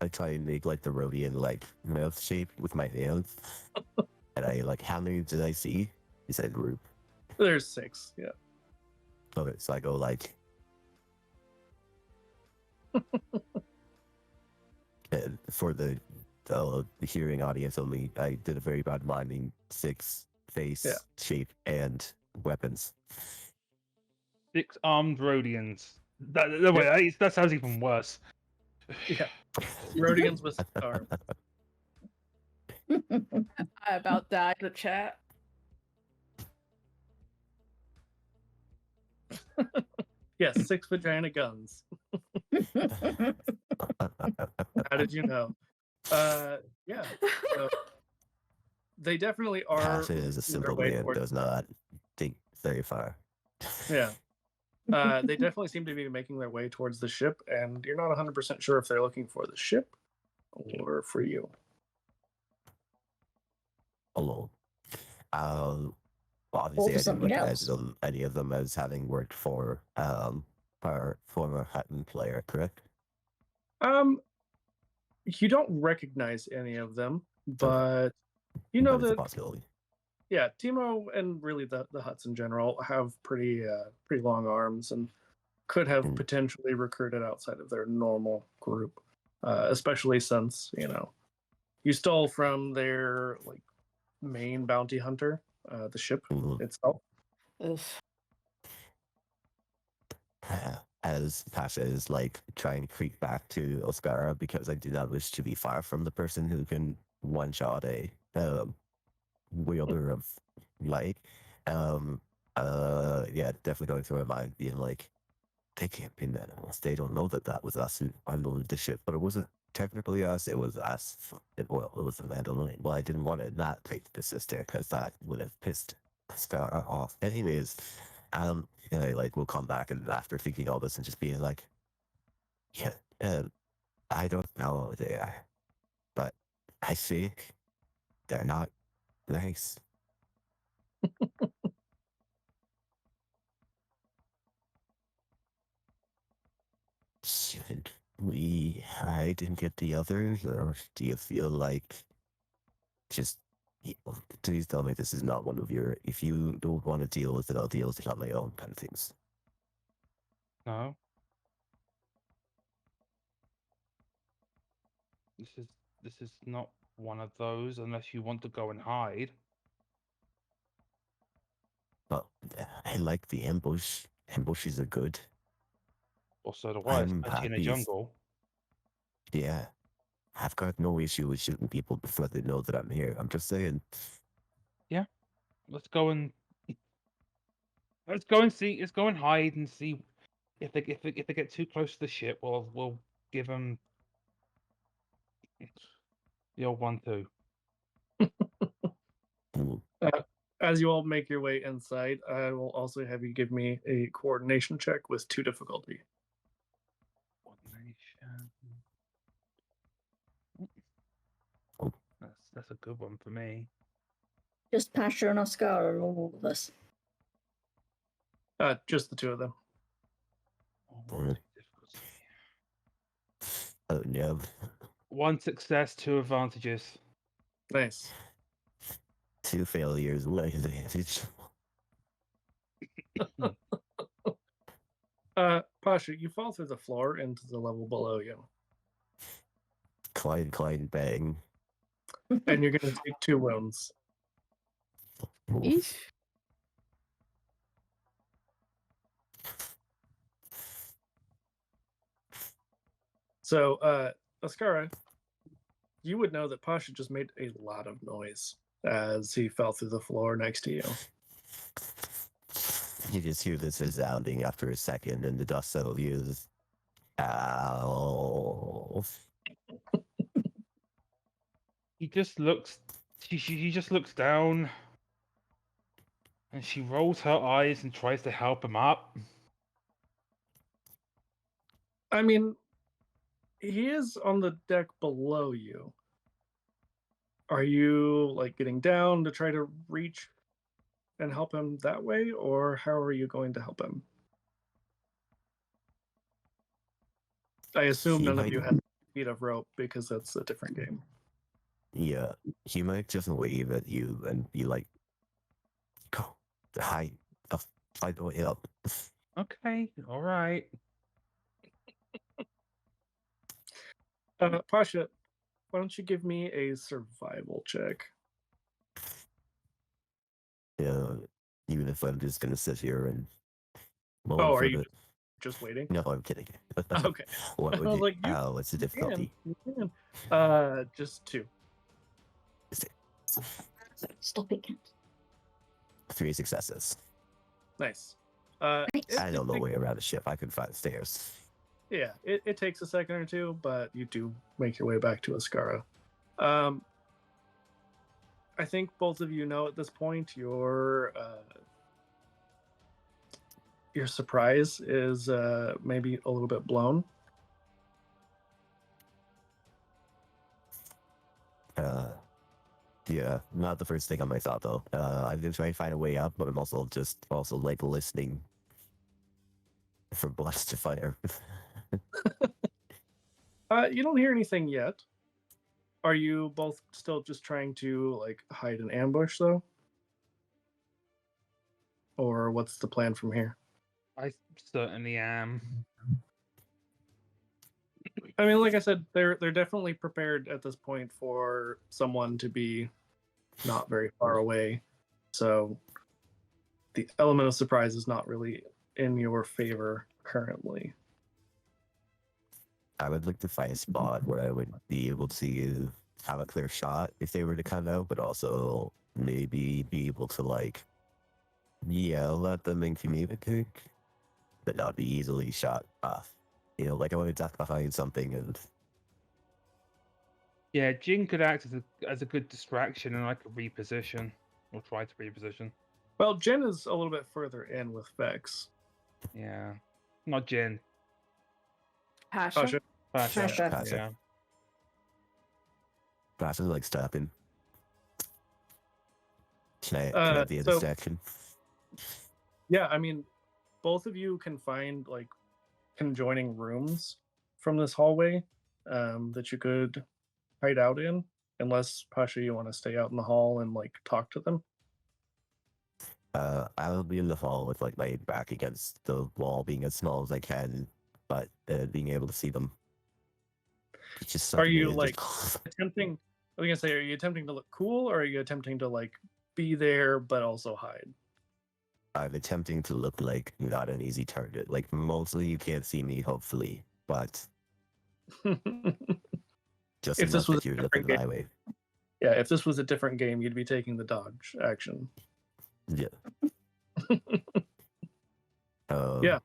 try and make like the Rhodian like mouth shape with my hands. And I like, how many did I see? He said group. There's 6, yeah. Okay, so I go like and for the hearing audience only, I did a very bad miming 6 face, shape, and weapons. 6 armed Rhodians. That sounds even worse. Yeah. Rhodians with arms. I about died in the chat. Yes, 6 vagina guns. How did you know? Yeah. So they definitely are Passion is a making their simple way man, towards. does not think very far. Yeah. They definitely seem to be making their way towards the ship, and you're not 100% sure if they're looking for the ship or for you. Alone. Or Obviously, for I didn't something recognize else. them, any of them as having worked for our former Hutton player, correct? Um, you don't recognize any of them, Okay. but you know But it's a that possibility. yeah, Timo and really the Huts in general have pretty long arms and could have Mm. potentially recruited outside of their normal group, especially since you stole from their like main bounty hunter, the ship Mhm. itself. Ugh. As Pasha is like trying to creep back to Oskara because I do not wish to be far from the person who can one shot a wielder of light. Um, yeah, definitely going through my mind being like, they can't be animals. They don't know that that was us who unloaded the ship, but it wasn't technically us. It was us. It was the Mandalorian. Well, I didn't want to not take the sister because that would have pissed Scar off. Anyways, yeah, like we'll come back and after thinking all this and just being like, yeah, I don't know who they are, but I think they're not nice. Should we hide and get the others, or do you feel like just please tell me this is not one of your if you don't want to deal with it, I'll deal with it on my own kind of things. No, this is not one of those unless you want to go and hide. But I like the ambush. Ambushes are good. Or so do I, I'm especially in a happy. jungle. Yeah, I've got no issue with shooting people before they know that I'm here. I'm just saying. Yeah, let's go and let's go and see. Let's go and hide and see if they get too close to the ship. We'll give them the old 1-2. mm, Uh, as you all make your way inside, I will also have you give me a coordination check with 2 difficulty. Coordination. oh, That's a good one for me. Just Pasha and Oskara, all of us. Just the 2 of them. mm. Difficulty. Oh no. 1 success, 2 advantages. Nice. 2 failures, 1 advantage. Pasha, you fall through the floor into the level below you, Clyde, bang. and you're going to take 2 wounds. Oof. Eesh. So, Oskara, you would know that Pasha just made a lot of noise as he fell through the floor next to you. You just hear this resounding after a second, and the dust settles. Ow. He just looks. She just looks down, and she rolls her eyes and tries to help him up. I mean, he is on the deck below you. Are you like getting down to try to reach and help him that way, or how are you going to help him? I assume He none of might, you have feet of rope because that's a different game. yeah, he might just wave at you and be like, "Go, hi, find the way up." Okay, all right. Pasha, why don't you give me a survival check? Yeah, even if I'm just gonna sit here and moan Oh, for are a you bit. just waiting? No, I'm kidding. Okay. What I would was you? like, you What's the can. difficulty? You can. Just 2. Stop it, Cat. 3 successes. Nice. Nice. It I did don't know take, way around the ship. I could find the stairs. Yeah, it takes a second or two, but you do make your way back to Oskara. I think both of you know at this point your surprise is maybe a little bit blown. Yeah, not the first thing on my thought though. I've been trying to find a way out, but I'm also like listening for blast to fire. You don't hear anything yet. Are you both still just trying to like hide an ambush though? Or what's the plan from here? I certainly am. I mean, like I said, they're definitely prepared at this point for someone to be not very far away. So the element of surprise is not really in your favor currently. I would like to find a spot where I would be able to have a clear shot if they were to come out, but also maybe be able to like yell at them and communicate, but not be easily shot off. You know, like I want to duck behind something and Yeah, Jynne could act as a good distraction, and I could reposition or try to reposition. Well, Jynne is a little bit further in with Vex. Yeah, not Jynne. Pasha? Pasha. Pasha. Pasha. Yeah. Pasha like stopping. Can I be a distraction? Yeah, I mean, both of you can find like conjoining rooms from this hallway that you could hide out in, unless Pasha, you want to stay out in the hall and like talk to them. I will be in the hall with like my back against the wall, being as small as I can, but being able to see them. It's just Are you something like just- attempting? I was gonna say, are you attempting to look cool, or are you attempting to like be there but also hide? I'm attempting to look like not an easy target. Like mostly you can't see me, hopefully, but just If this enough was that a you're different looking game, my way. yeah, if this was a different game, you'd be taking the dodge action. Yeah. Yeah.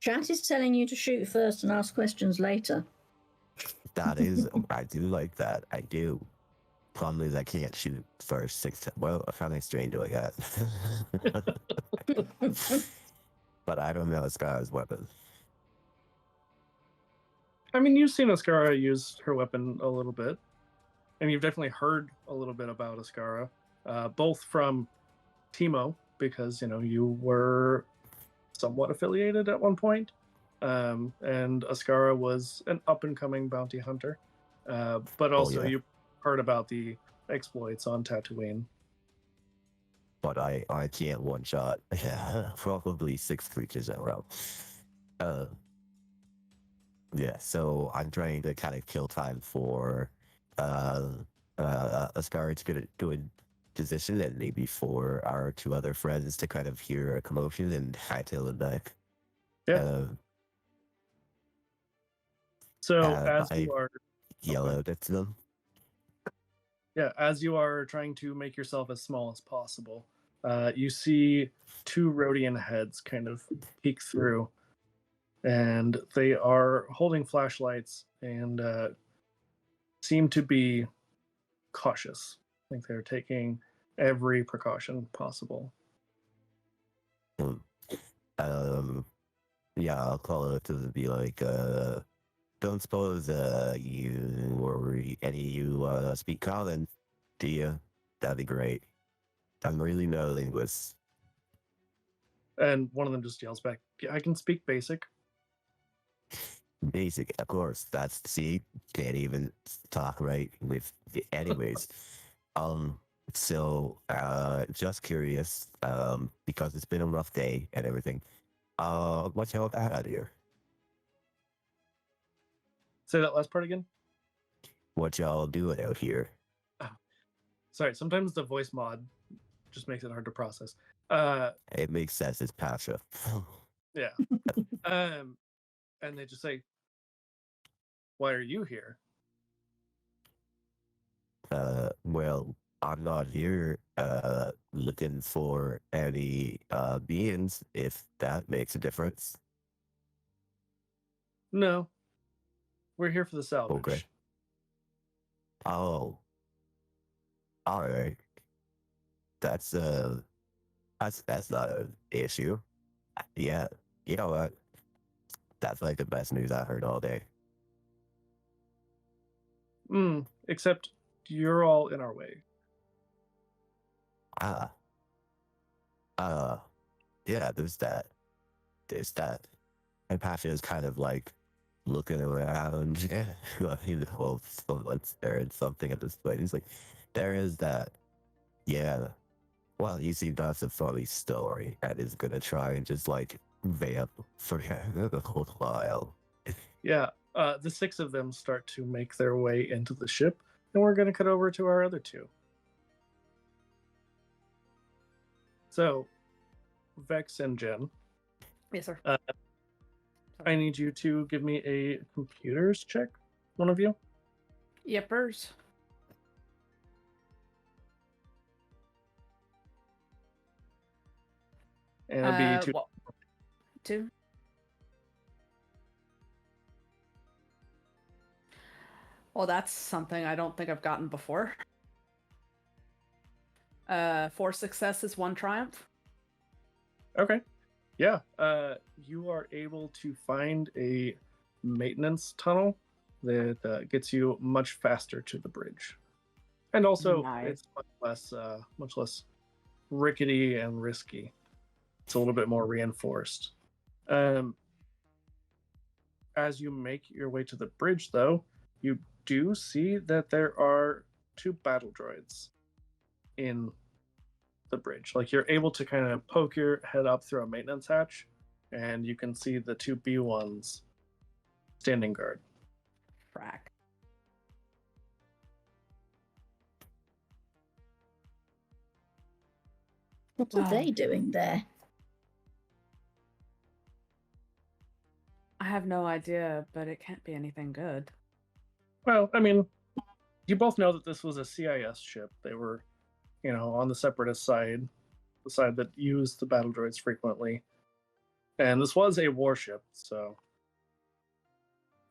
Chat is telling you to shoot first and ask questions later. That is, I do like that. I do. Problem is, I can't shoot first 6 times. Well, I found it strange doing that. But I don't know Oskara's weapon. I mean, you've seen Oskara use her weapon a little bit, and you've definitely heard a little bit about Oskara, both from Timo, because you were somewhat affiliated at one point, and Oskara was an up-and-coming bounty hunter, but also yeah. you heard about the exploits on Tatooine. But I can't one shot. Probably 6 creatures in a row. Yeah, so I'm trying to kind of kill time for Oskara to get a good position, and maybe for our 2 other friends to kind of hear a commotion and hightail it back. Yeah. So as I you are yell out at them. Yeah, as you are trying to make yourself as small as possible, you see 2 Rhodian heads kind of peek through, and they are holding flashlights and seem to be cautious. I think they're taking every precaution possible. Yeah, I'll call it to be like, don't suppose you or any of you speak common, do you? That'd be great. I'm really no linguist. And one of them just yells back, "Yeah, I can speak basic." Basic, of course. That's see, can't even talk right with. Anyways, so just curious, because it's been a rough day and everything. What y'all got out here? Say that last part again. What y'all doing out here? Sorry, sometimes the voice mod just makes it hard to process. It makes sense. It's Pasha. Yeah. And they just say, "Why are you here?" Well, I'm not here looking for any beings, if that makes a difference. No, we're here for the salvage. Okay. Oh. Alright. That's not an issue. Yeah. You know what? That's like the best news I heard all day. Except you're all in our way. Ah. Yeah, there's that. There's that. And Pasha is kind of like looking around. Well, someone's staring something at this point. He's like, there is that. Yeah. Well, you see, that's a funny story. And is gonna try and just like vamp for a whole while. Yeah, the 6 of them start to make their way into the ship, and we're going to cut over to our other 2. So, Vex and Jynne, Yes, sir. I need you to give me a computers check, one of you. Yippers. And it'll be 2. 2. Well, that's something I don't think I've gotten before. 4 successes, 1 triumph. Okay. Yeah, you are able to find a maintenance tunnel that gets you much faster to the bridge. And also, Nice. it's much less rickety and risky. It's a little bit more reinforced. As you make your way to the bridge, though, you do see that there are 2 battle droids in the bridge. Like, you're able to kind of poke your head up through a maintenance hatch, and you can see the 2 B1s standing guard. Frack. What are they doing there? I have no idea, but it can't be anything good. Well, I mean, you both know that this was a CIS ship. They were, on the separatist side, the side that used the battle droids frequently. And this was a warship, so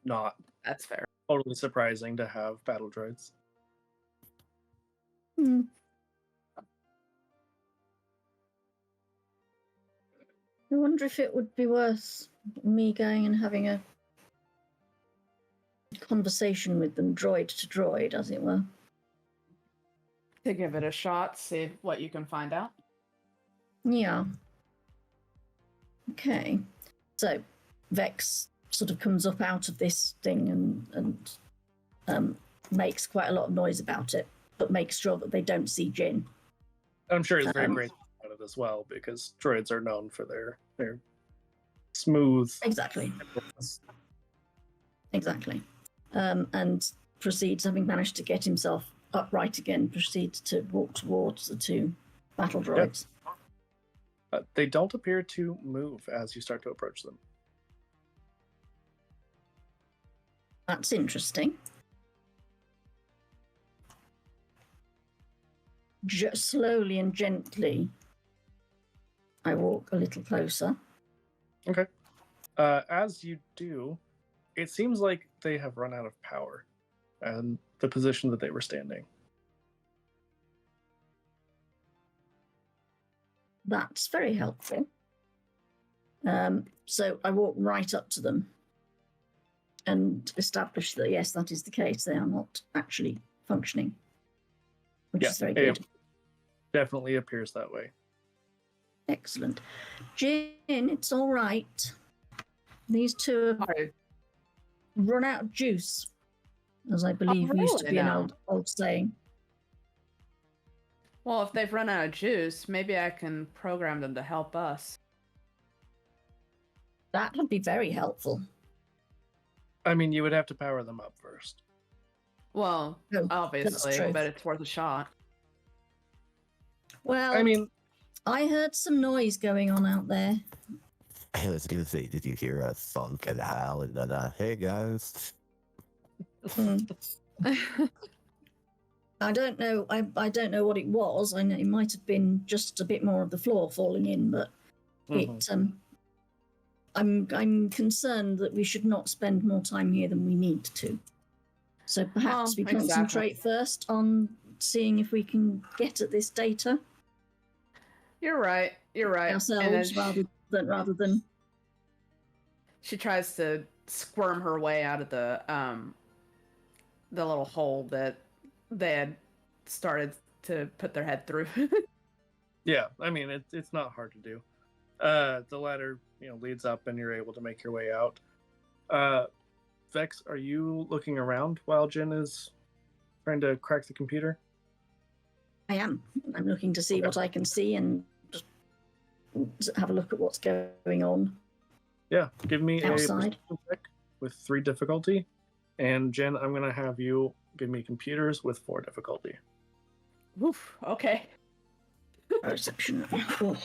not That's fair. totally surprising to have battle droids. Hmm. I wonder if it would be worth me going and having a conversation with them, droid to droid, as it were. To give it a shot, see what you can find out. Yeah. Okay. So Vex sort of comes up out of this thing and makes quite a lot of noise about it, but makes sure that they don't see Jynne. I'm sure he's very grateful about it as well, because droids are known for their smooth. Exactly. Exactly. And proceeds, having managed to get himself upright again, proceeds to walk towards the 2 battle droids. They don't appear to move as you start to approach them. That's interesting. Just slowly and gently, I walk a little closer. Okay. As you do, it seems like they have run out of power and the position that they were standing. That's very helpful. So I walk right up to them and establish that, yes, that is the case. They are not actually functioning, which is very good. It definitely appears that way. Excellent. Jynne, it's all right. These 2 have run out of juice, as I believe used to be an old saying. Well, if they've run out of juice, maybe I can program them to help us. That would be very helpful. I mean, you would have to power them up first. Well, obviously, true. but it's worth a shot. Well, I mean, I heard some noise going on out there. I was gonna say, did you hear a thunk and howl and then hey guys? I don't know. I don't know what it was. I know it might have been just a bit more of the floor falling in, but I'm concerned that we should not spend more time here than we need to. So perhaps we concentrate first on seeing if we can get at this data. You're right. You're right. Ourselves, rather than. She tries to squirm her way out of the little hole that they had started to put their head through. Yeah, I mean it's not hard to do. The ladder, leads up, and you're able to make your way out. Vex, are you looking around while Jynne is trying to crack the computer? I am. I'm looking to see what I can see and just have a look at what's going on. Yeah, give me outside. A perception check with 3 difficulty, and Jynne, I'm gonna have you give me computers with 4 difficulty. Oof. Okay. Perception. Oh.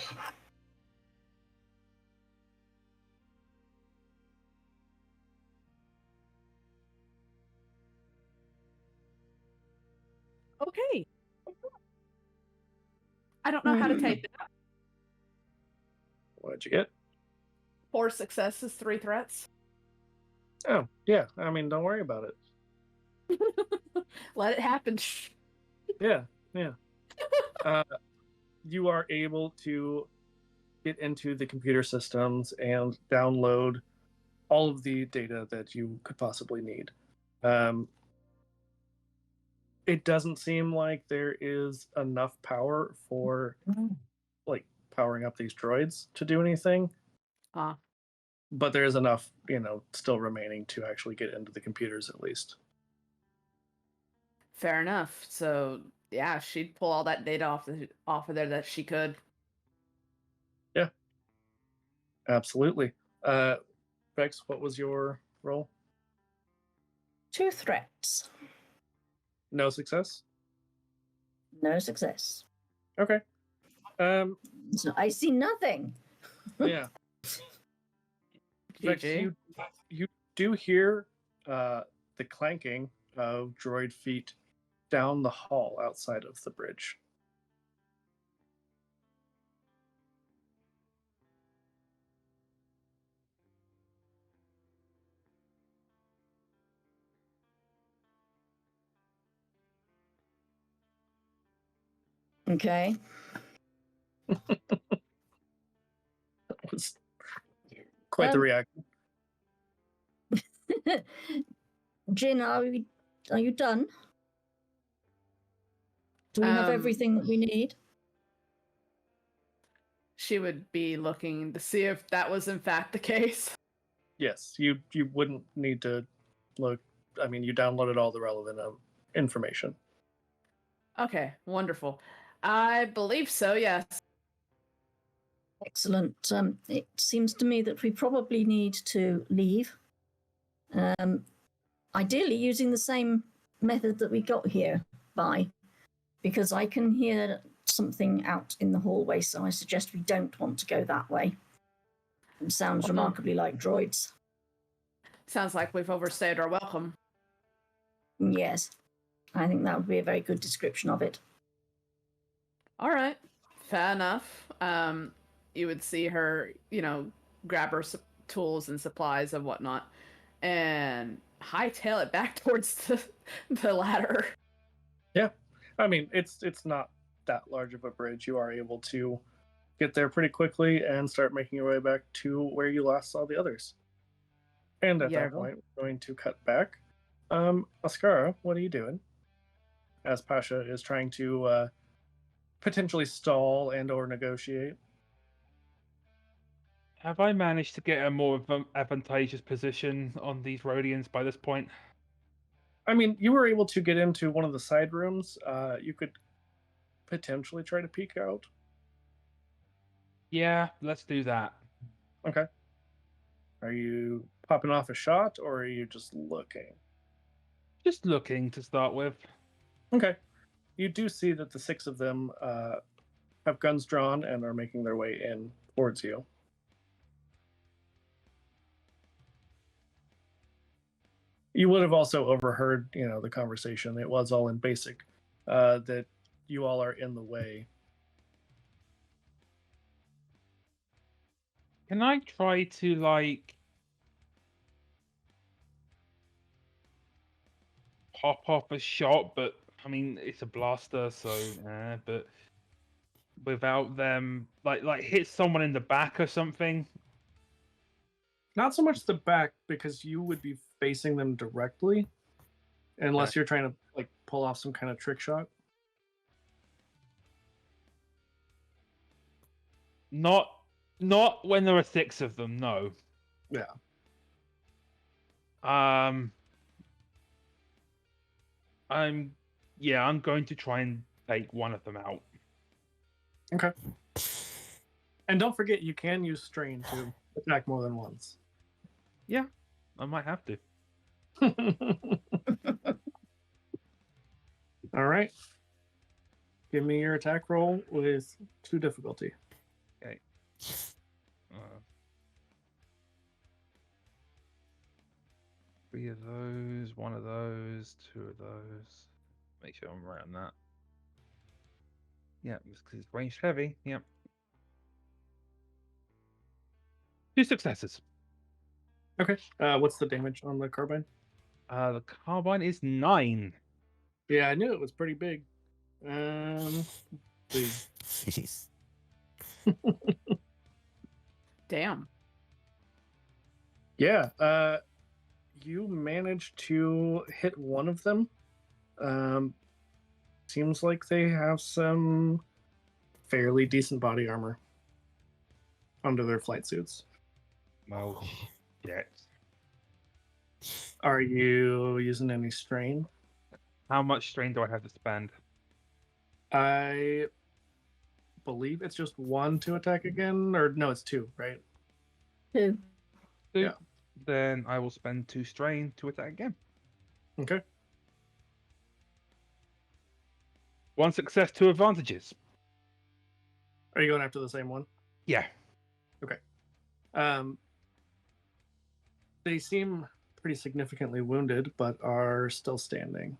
Okay. I don't know how to type that. What'd you get? 4 successes, 3 threats. Oh, yeah. I mean, don't worry about it. Let it happen. Yeah. You are able to get into the computer systems and download all of the data that you could possibly need. It doesn't seem like there is enough power for like powering up these droids to do anything. But there is enough, still remaining to actually get into the computers at least. Fair enough. So yeah, she'd pull all that data off of there that she could. Yeah, absolutely. Vex, what was your roll? 2 threats. No success? No success. Okay. So I see nothing. Yeah. Vex, you do hear the clanking of droid feet down the hall outside of the bridge. Okay. That was quite the reaction. Jynne, are you done? Do we have everything that we need? She would be looking to see if that was in fact the case. Yes, you wouldn't need to look. I mean, you downloaded all the relevant information. Okay, wonderful. I believe so, yes. Excellent. It seems to me that we probably need to leave. Ideally using the same method that we got here by, because I can hear something out in the hallway, so I suggest we don't want to go that way. It sounds remarkably like droids. Sounds like we've overstayed our welcome. Yes, I think that would be a very good description of it. All right, fair enough. You would see her, grab her tools and supplies and whatnot, and hightail it back towards the ladder. Yeah, I mean, it's not that large of a bridge. You are able to get there pretty quickly and start making your way back to where you last saw the others. And at that point, we're going to cut back. Oskara, what are you doing? As Pasha is trying to potentially stall and or negotiate. Have I managed to get a more advantageous position on these Rhodians by this point? I mean, you were able to get into one of the side rooms. You could potentially try to peek out. Yeah, let's do that. Okay. Are you popping off a shot, or are you just looking? Just looking to start with. Okay. You do see that the 6 of them have guns drawn and are making their way in towards you. You would have also overheard, the conversation. It was all in basic, that you all are in the way. Can I try to like pop off a shot? But I mean, it's a blaster, so but without them, like hit someone in the back or something. Not so much the back, because you would be facing them directly, unless you're trying to like pull off some kind of trick shot. Not when there are 6 of them. No. Yeah. I'm going to try and take one of them out. Okay. And don't forget, you can use strain to attack more than once. Yeah, I might have to. All right. Give me your attack roll with 2 difficulty. Okay. 3 of those, 1 of those, 2 of those. Make sure I'm right on that. Yeah, because it's ranged heavy. Yep. 2 successes. Okay. What's the damage on the carbine? The carbine is 9. Yeah, I knew it was pretty big. Please. Jeez. Damn. Yeah. You managed to hit one of them. Seems like they have some fairly decent body armor under their flight suits. Well, shit. Are you using any strain? How much strain do I have to spend? I believe it's just 1 to attack again, or no, it's 2, right? 2. 2. Yeah. Then I will spend 2 strain to attack again. Okay. 1 success, 2 advantages. Are you going after the same one? Yeah. They seem pretty significantly wounded, but are still standing.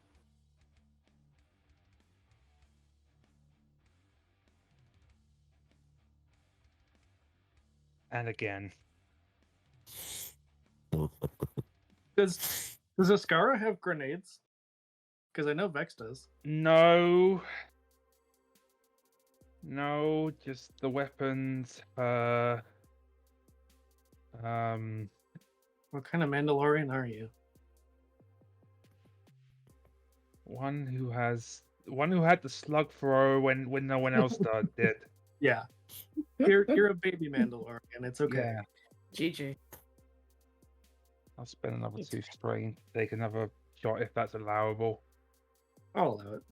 And again. Does Oskara have grenades? Because I know Vex does. No. No, just the weapons. What kind of Mandalorian are you? One who had the slug throw when no one else did. Yeah. You're a baby Mandalorian. It's okay. Yeah. GG. I'll spend another 2 strain to take another shot if that's allowable. I'll allow it.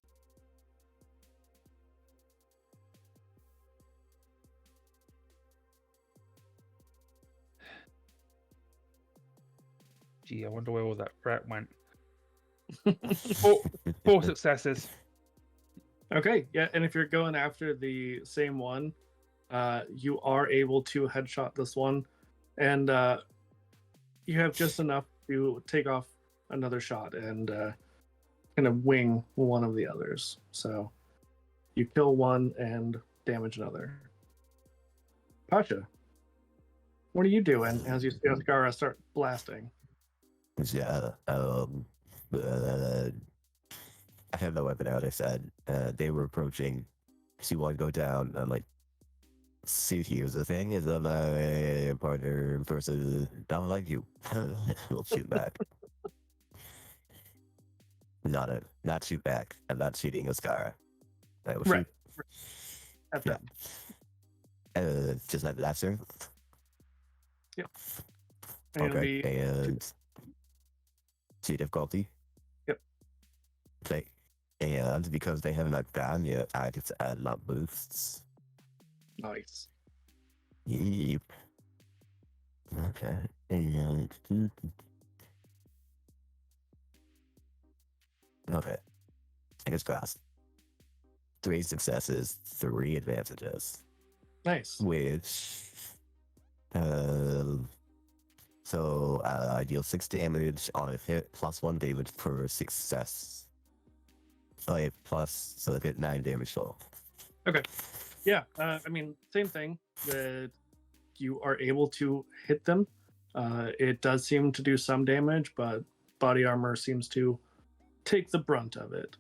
Gee, I wonder where all that threat went. 4 successes. Okay, yeah, and if you're going after the same one, you are able to headshot this one, and you have just enough to take off another shot and kind of wing one of the others. So you kill one and damage another. Pasha, what are you doing as you see Oskara start blasting? Yeah, I have no weapon out, I said. They were approaching. She wanted to go down. I'm like, see, here's the thing, is that my partner person don't like you. We'll shoot back. Not shoot back. I'm not shooting Oskara. I will Right. shoot. At Yeah. them. Just like that, sir. Yep. And it'll Okay, be and see difficulty. Yep. Okay. And because they haven't knocked down yet, I get to add luck boosts. nice. Yep. Okay. And okay. Fingers crossed. 3 successes, 3 advantages. Nice. Which so I deal 6 damage on a hit plus 1 damage per success. 5 plus, so I get 9 damage total. Yeah, I mean, same thing. That you are able to hit them. It does seem to do some damage, but body armor seems to take the brunt of it.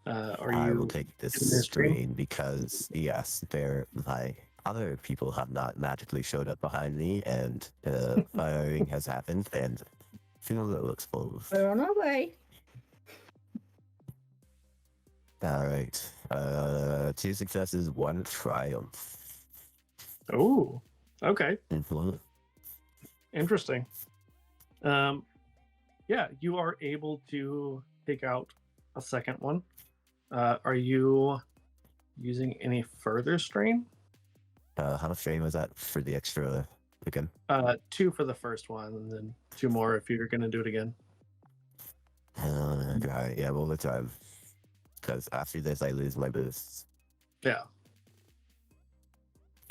I will take this strain because, yes, my other people have not magically showed up behind me, and firing has happened, and feel a little exposed. We're on our way. All right. 2 successes, 1 triumph. Oh, okay. Mhm. Interesting. Yeah, you are able to take out a second one. Are you using any further strain? How much strain was that for the extra again? 2 for the first one, and then 2 more if you're going to do it again. Okay, yeah, one more time. Because after this, I lose my boosts. Yeah.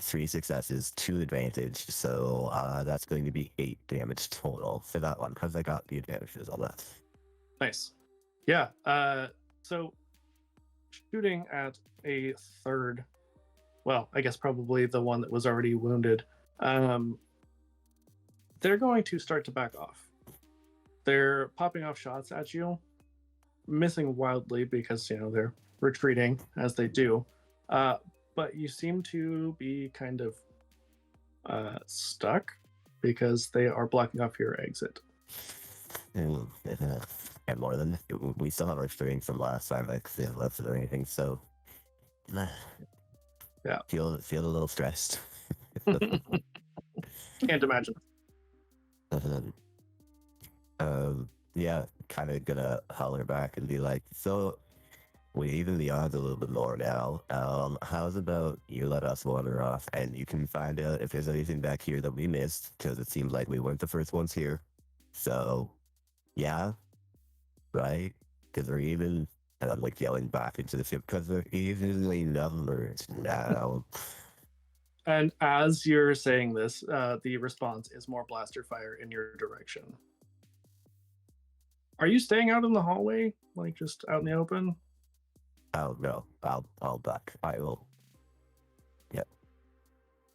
3 successes, 2 advantage, so that's going to be 8 damage total for that one, because I got the advantages on that. Nice. Yeah. So shooting at a third, well, I guess probably the one that was already wounded, they're going to start to back off. They're popping off shots at you, missing wildly because, they're retreating as they do. But you seem to be kind of stuck because they are blocking off your exit. And more than we still have our strain from last time, like they have left or anything, so yeah, feel a little stressed. Can't imagine. Yeah, kind of gonna holler back and be like, so we even the odds a little bit more now. How's about you let us wander off and you can find out if there's anything back here that we missed, because it seems like we weren't the first ones here. So, yeah, right? Because we're even, and I'm like yelling back into the ship, because we're evenly numbered now. And as you're saying this, the response is more blaster fire in your direction. Are you staying out in the hallway, like just out in the open? Oh no, I'll back. I will. Yep.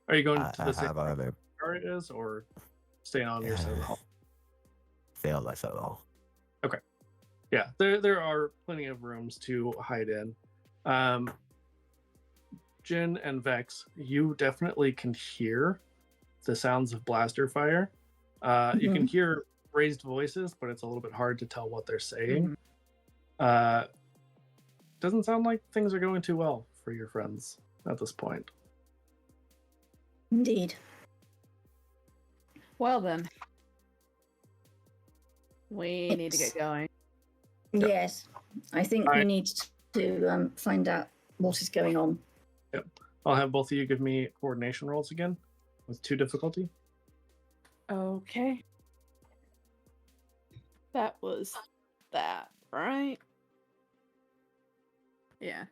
Are you going to the same other where it is, or staying on your side of the hall? Stay on my side of the hall. Okay. Yeah, there are plenty of rooms to hide in. Jynne and Vex, you definitely can hear the sounds of blaster fire. You can hear raised voices, but it's a little bit hard to tell what they're saying. Doesn't sound like things are going too well for your friends at this point. Indeed. Well then, we need to get going. Yes, I think we need to find out what is going on. Yep. I'll have both of you give me coordination rolls again with 2 difficulty. Okay. That was that, right? Yeah.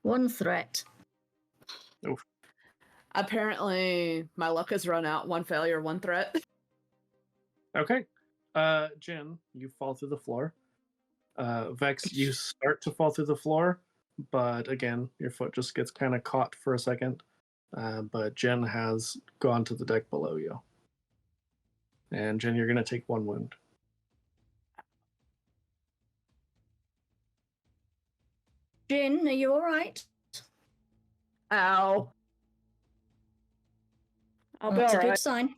One threat. Oof. Apparently, my luck has run out. 1 failure, 1 threat. Okay. Jynne, you fall through the floor. Vex, you start to fall through the floor, but again, your foot just gets kind of caught for a second. But Jynne has gone to the deck below you. And Jynne, you're going to take 1 wound. Jynne, are you all right? Ow. That's a good sign.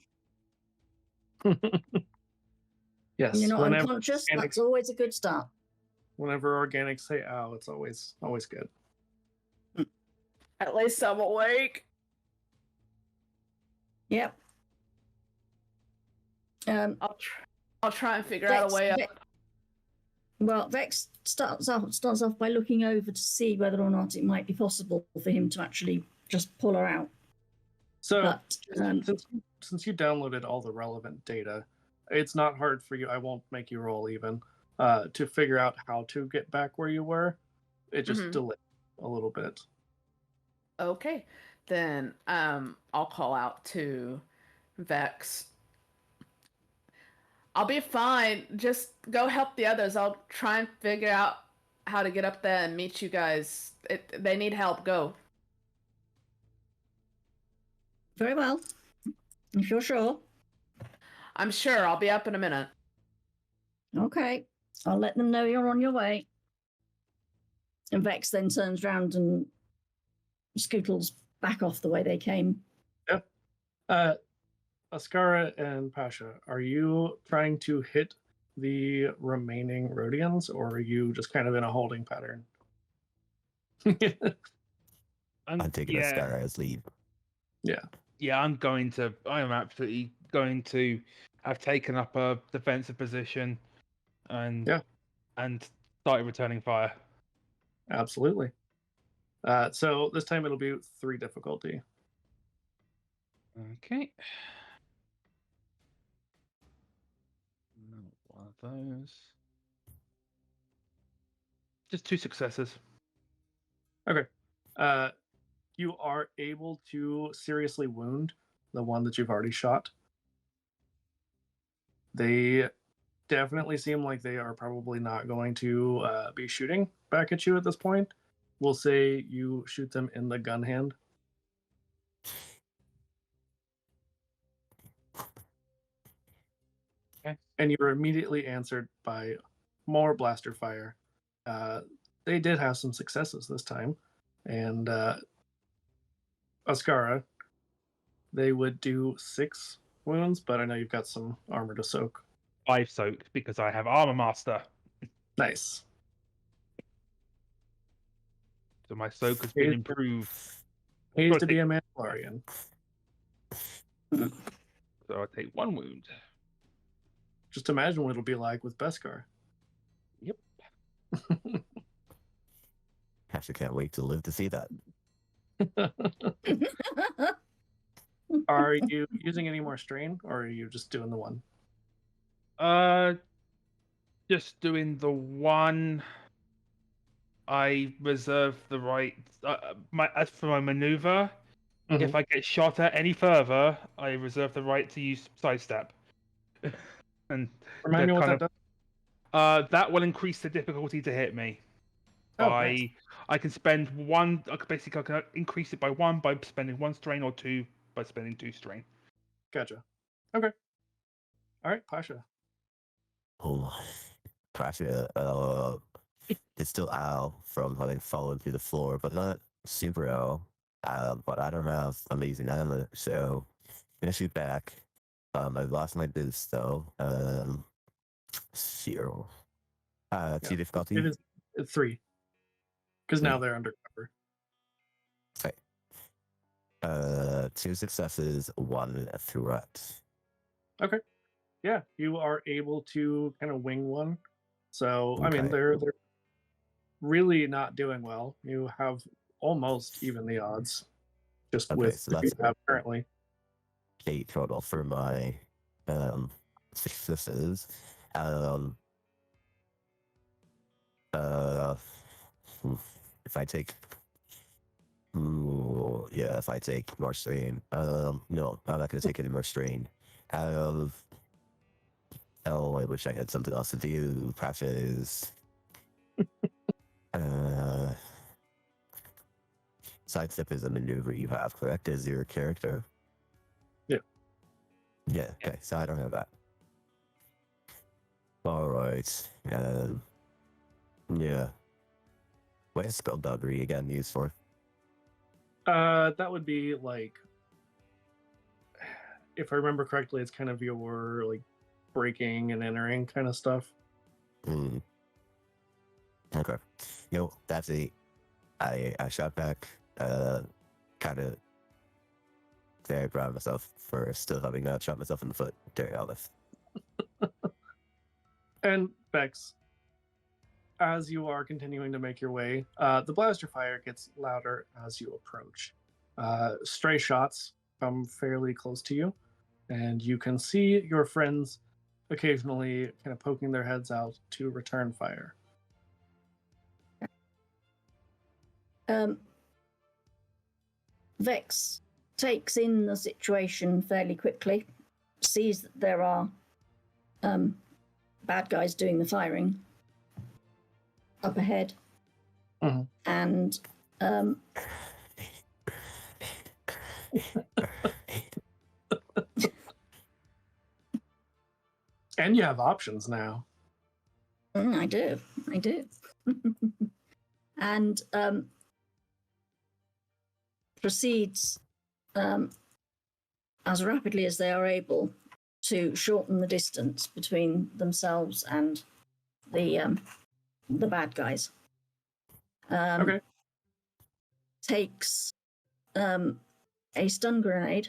Yes. You're not unconscious. That's always a good start. Whenever organics say ow, it's always good. At least I'm awake. Yep. I'll try and figure out a way up. Well, Vex starts off by looking over to see whether or not it might be possible for him to actually just pull her out. So, since you downloaded all the relevant data, it's not hard for you. I won't make you roll even to figure out how to get back where you were. It just delayed a little bit. Okay, then I'll call out to Vex. I'll be fine. Just go help the others. I'll try and figure out how to get up there and meet you guys. They need help. Go. Very well. If you're sure. I'm sure. I'll be up in a minute. Okay. I'll let them know you're on your way. And Vex then turns round and scootles back off the way they came. Yep. Oskara and Pasha, are you trying to hit the remaining Rhodians, or are you just kind of in a holding pattern? I'm taking a Scar as lead. Yeah. Yeah, I am absolutely going to have taken up a defensive position and started returning fire. Absolutely. So this time it'll be 3 difficulty. Okay. One of those. Just 2 successes. Okay. You are able to seriously wound the one that you've already shot. They definitely seem like they are probably not going to be shooting back at you at this point. We'll say you shoot them in the gun hand. Okay. And you were immediately answered by more blaster fire. They did have some successes this time. And Oskara, they would do 6 wounds, but I know you've got some armor to soak. 5 soaked because I have Armor Master. Nice. So my soak has been improved. Pays to be a Mandalorian. So I take 1 wound. Just imagine what it'll be like with Beskar. Yep. Actually, can't wait to live to see that. Are you using any more strain, or are you just doing the 1? Just doing the 1. I reserve the right. As for my maneuver, if I get shot at any further, I reserve the right to use sidestep. And Remind me what that does. that will increase the difficulty to hit me. Nice. I can spend 1. I can increase it by 1 by spending 1 strain, or 2 by spending 2 strain. Gotcha. Okay. All right, Pasha. Oh, Pasha is still out from having fallen through the floor, but not super out. But I don't have amazing armor, so I'm gonna shoot back. I've lost my boost though. 0. 2 difficulty. It is 3. Because now they're undercover. Okay. 2 successes, 1 threat. Okay. Yeah, you are able to kind of wing one. So I mean, Okay. they're really not doing well. You have almost even the odds, just Okay, with so the that's you have currently. 8 total for my successes. If I take if I take more strain. No, I'm not gonna take any more strain. I wish I had something else to do. Pasha is sidestep is a maneuver you have, correct? As your character? Yeah. Yeah, okay, so I don't have that. Alright. Yeah. What is skullduggery again used for? That would be like, if I remember correctly, it's kind of your like breaking and entering kind of stuff. Okay. That's it. I shot back, kind of very proud of myself for still having shot myself in the foot during all this. And Bex, as you are continuing to make your way, the blaster fire gets louder as you approach. Stray shots come fairly close to you, and you can see your friends occasionally kind of poking their heads out to return fire. Vex takes in the situation fairly quickly, sees that there are bad guys doing the firing up ahead. Mhm. And And you have options now. I do. And proceeds as rapidly as they are able to shorten the distance between themselves and the bad guys. Okay. Takes a stun grenade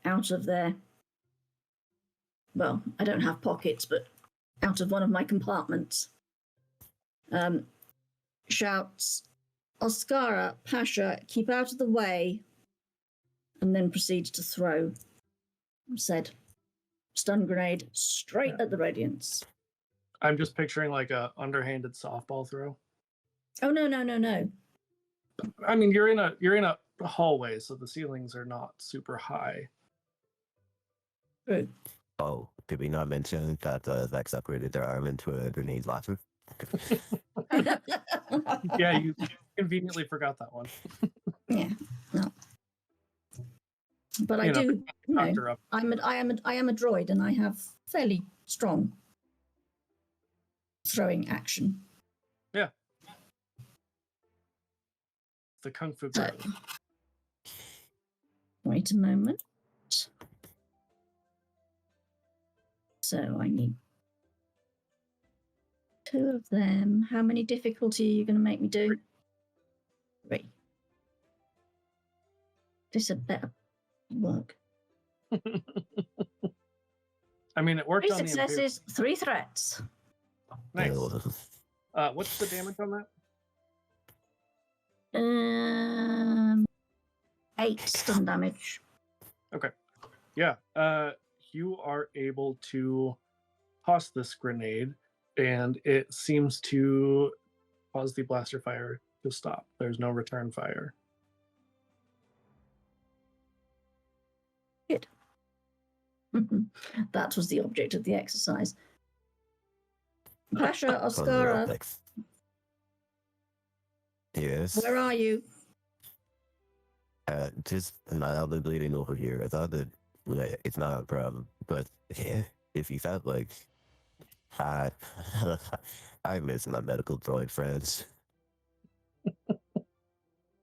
out of their, well, I don't have pockets, but out of one of my compartments. Shouts, Oskara, Pasha, keep out of the way, and then proceeds to throw said stun grenade straight at the Radiance. I'm just picturing like a underhanded softball throw. Oh no. I mean, you're in a hallway, so the ceilings are not super high. True. Oh, did we not mention that Vex upgraded their arm into a grenade launcher? Yeah, you conveniently forgot that one. Yeah, no. But I You know, do, you know, Doctor up. I am a droid, and I have fairly strong throwing action. Yeah. The Kung Fu So, Girl. wait a moment. So I need 2 of them. How many difficulty are you going to make me do? 3. This had better work. I mean, it worked 3 on the Imperial. successes, 3 threats. Nice. Oh, What's the damage on that? 8 stun damage. Yeah. You are able to toss this grenade, and it seems to cause the blaster fire to stop. There's no return fire. Good. That was the object of the exercise. Pasha, Oskara, Vex. Yes. where are you? Just mildly bleeding over here. I thought that it's not a problem, but if you felt like I miss my medical droid friends.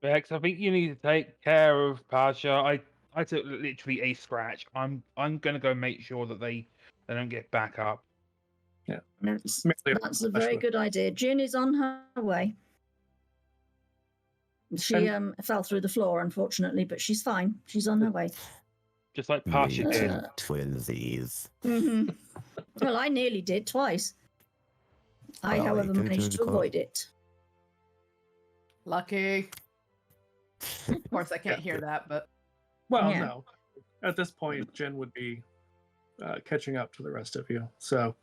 Vex, I think you need to take care of Pasha. I took literally a scratch. I'm gonna go make sure that they don't get back up. That's a very good idea. Jynne is on her way. She fell through the floor, unfortunately, but she's fine. She's on her way. Just like Pasha Me did. too, twinsies. Well, I nearly did twice. I, Well, however, you could've managed turned to the corner. avoid it. Lucky. Of course, I can't hear that, but Well, Yeah. no. At this point, Jynne would be catching up to the rest of you. So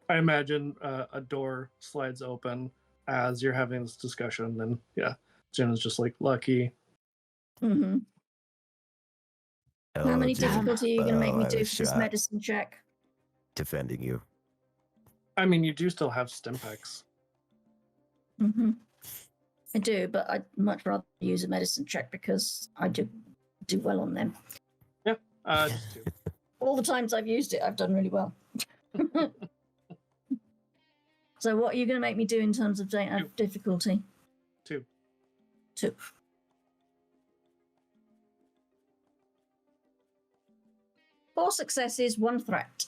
I imagine a door slides open as you're having this discussion, and yeah, Jynne is just like, lucky. Mm-hmm. How many Jim, difficulty are you going to make me I do was for this shot medicine check? defending you. I mean, you do still have Stimpaks. Mm-hmm. I do, but I'd much rather use a medicine check because I do well on them. Just 2. All the times I've used it, I've done really well. So what are you going to make me do in terms of difficulty? 2. 2. Four successes, 1 threat.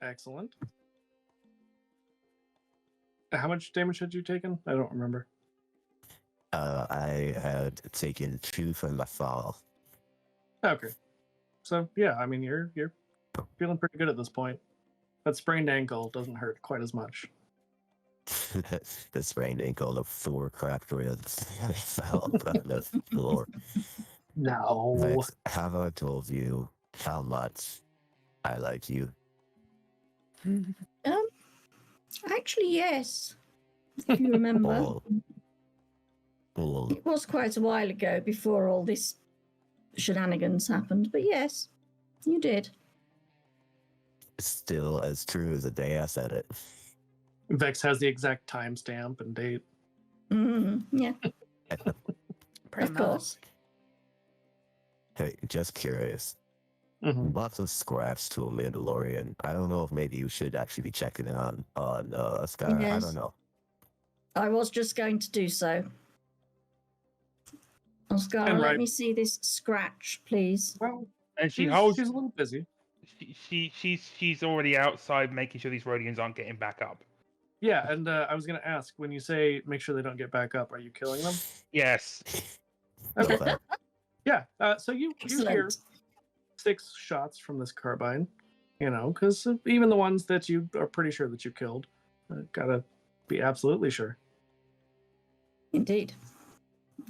Excellent. How much damage had you taken? I don't remember. I had taken 2 from my fall. Okay. So yeah, I mean, you're feeling pretty good at this point. That sprained ankle doesn't hurt quite as much. The sprained ankle of 4 cracked ribs. I fell on the floor. No. Vex, have I told you how much I like you? Actually, yes. If you remember. Well, It was quite a while ago before all this shenanigans happened, but yes, you did. still as true as the day I said it. Vex has the exact timestamp and date. Yeah, Pretty of much. course. Hey, just curious. Mhm. Lots of scraps to a Mandalorian. I don't know if maybe you should actually be checking on Oskara. I Yes. don't know. I was just going to do so. Oskara, And let right- me see this scratch, please. Well, And she she's holds. a little busy. She's already outside making sure these Rhodians aren't getting back up. Yeah, and I was gonna ask, when you say make sure they don't get back up, are you killing them? Yes. Okay. But Yeah. So you hear Excellent. 6 shots from this carbine, because even the ones that you are pretty sure that you killed, gotta be absolutely sure. Indeed.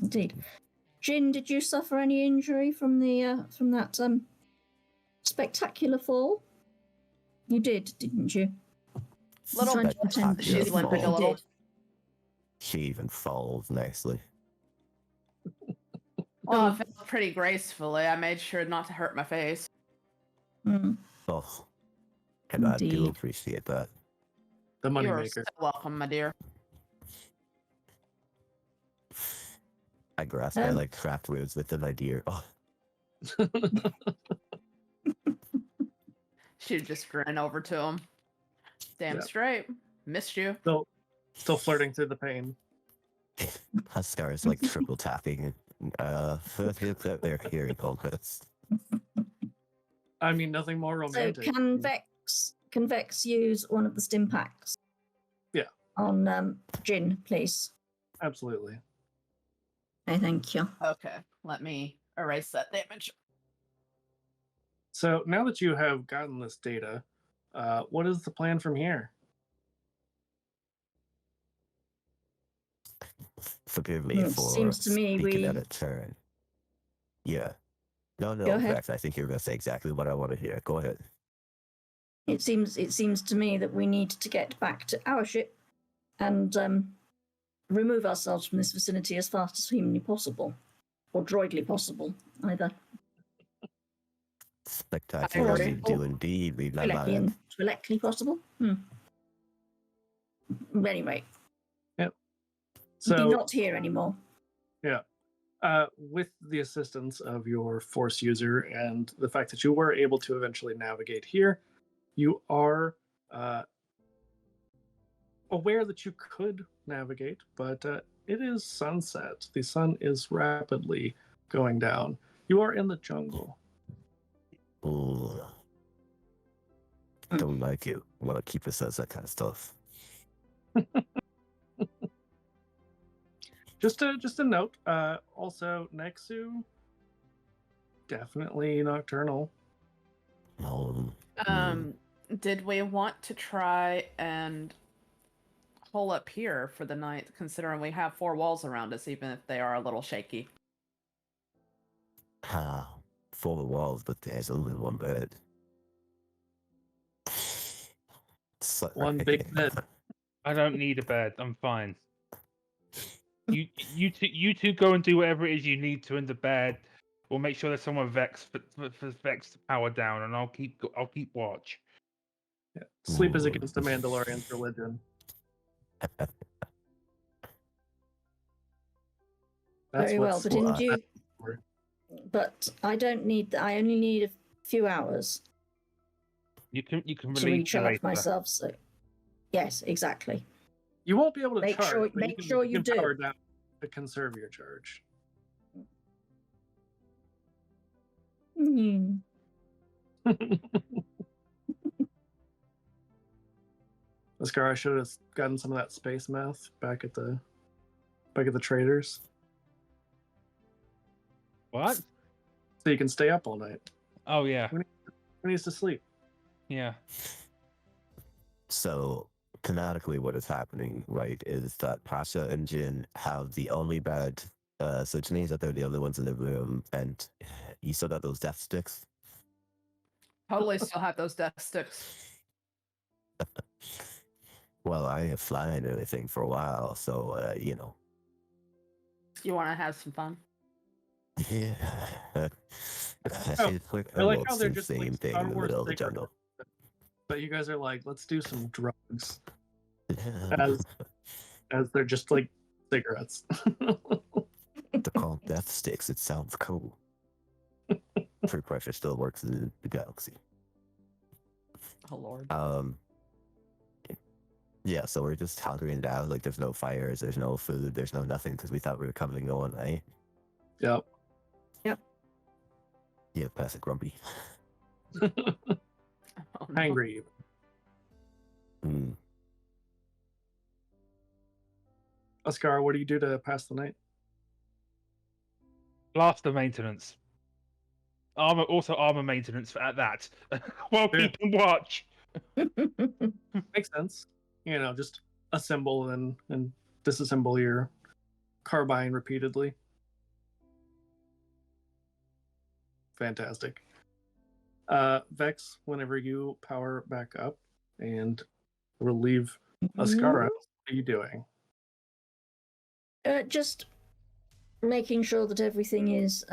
Indeed. Jynne, did you suffer any injury from that spectacular fall? You did, didn't you? Little I'm trying bit. to pretend that you She's didn't, limping but a you little. did. she even falls nicely. Well, I fell pretty gracefully. I made sure not to hurt my face. Mm. Oh, and I do Indeed. appreciate that. The You are moneymaker. so welcome, my dear. I grasp my like craft words with an idea. Oh, She'd just grin over to him. Damn Yeah. straight. Missed you. Still flirting through the pain. Huskar is like triple tapping. They're hearing all this. I mean, nothing more So romantic. can Vex use one of the stim packs? Yeah. On Jynne, please. Absolutely. Okay, thank you. Okay, let me erase that damage. So now that you have gotten this data, what is the plan from here? Forgive me It for seems to me speaking we- out of turn. Yeah. No, Go ahead. Vex, I think you're going to say exactly what I want to hear. Go ahead. It seems to me that we need to get back to our ship and remove ourselves from this vicinity as fast as humanly possible, or droidly possible, either. Spectacular, Or- you do indeed read my mind. Twi'lekly possible. Anyway, So be not here anymore. with the assistance of your force user and the fact that you were able to eventually navigate here, you are aware that you could navigate, but it is sunset. The sun is rapidly going down. You are in the jungle. Ooh. Don't like it. Want to keep us as that kind of stuff. Just a note. Also, Nexu, definitely nocturnal. Did we want to try and hole up here for the night, considering we have 4 walls around us, even if they are a little shaky? Ah, 4 walls, but there's only one bed. Sorry. One big bed. I don't need a bed. I'm fine. You two go and do whatever it is you need to in the bed. We'll make sure there's someone Vex for Vex to power down, and I'll keep watch. Yeah. Sleep is Ooh. against the Mandalorian's religion. Very well, but what in I- due. But I don't need. I only need a few hours You can to release me recharge later. myself. So, yes, exactly. You won't be able to Make charge. sure- but make can, sure you can do. power down to conserve your charge. Hmm. Beskar, I should have gotten some of that space meth back at the traders, What? so you can stay up all night. Oh yeah, Who needs to sleep? yeah. So, canonically, what is happening, right, is that Pasha and Jynne have the only bed. So, which means that they're the only ones in the room, and you still got those death sticks. Totally still have those death sticks. Well, I ain't flying or anything for a while, so, you know. You want to have some fun? Yeah. I like how they're just the like same thing Star in the Wars middle of the stickers. jungle. But you guys are like, let's do some drugs. As they're just like cigarettes. They're called death sticks. It sounds cool. Free pressure still works in the galaxy. Oh Lord. Yeah, so we're just hunkering it out. Like, there's no fires, there's no food, there's no nothing because we thought we were coming and going, eh? Yep. Yeah, pass it, grumpy. Oh, no. Angry. Mm. Oskara, what do you do to pass the night? Blaster maintenance. Armor maintenance at that. While Yeah. keeping watch. Makes sense. You know, just assemble and disassemble your carbine repeatedly. Fantastic. Vex, whenever you power back up and relieve Oskara, what are you doing? Just making sure that everything is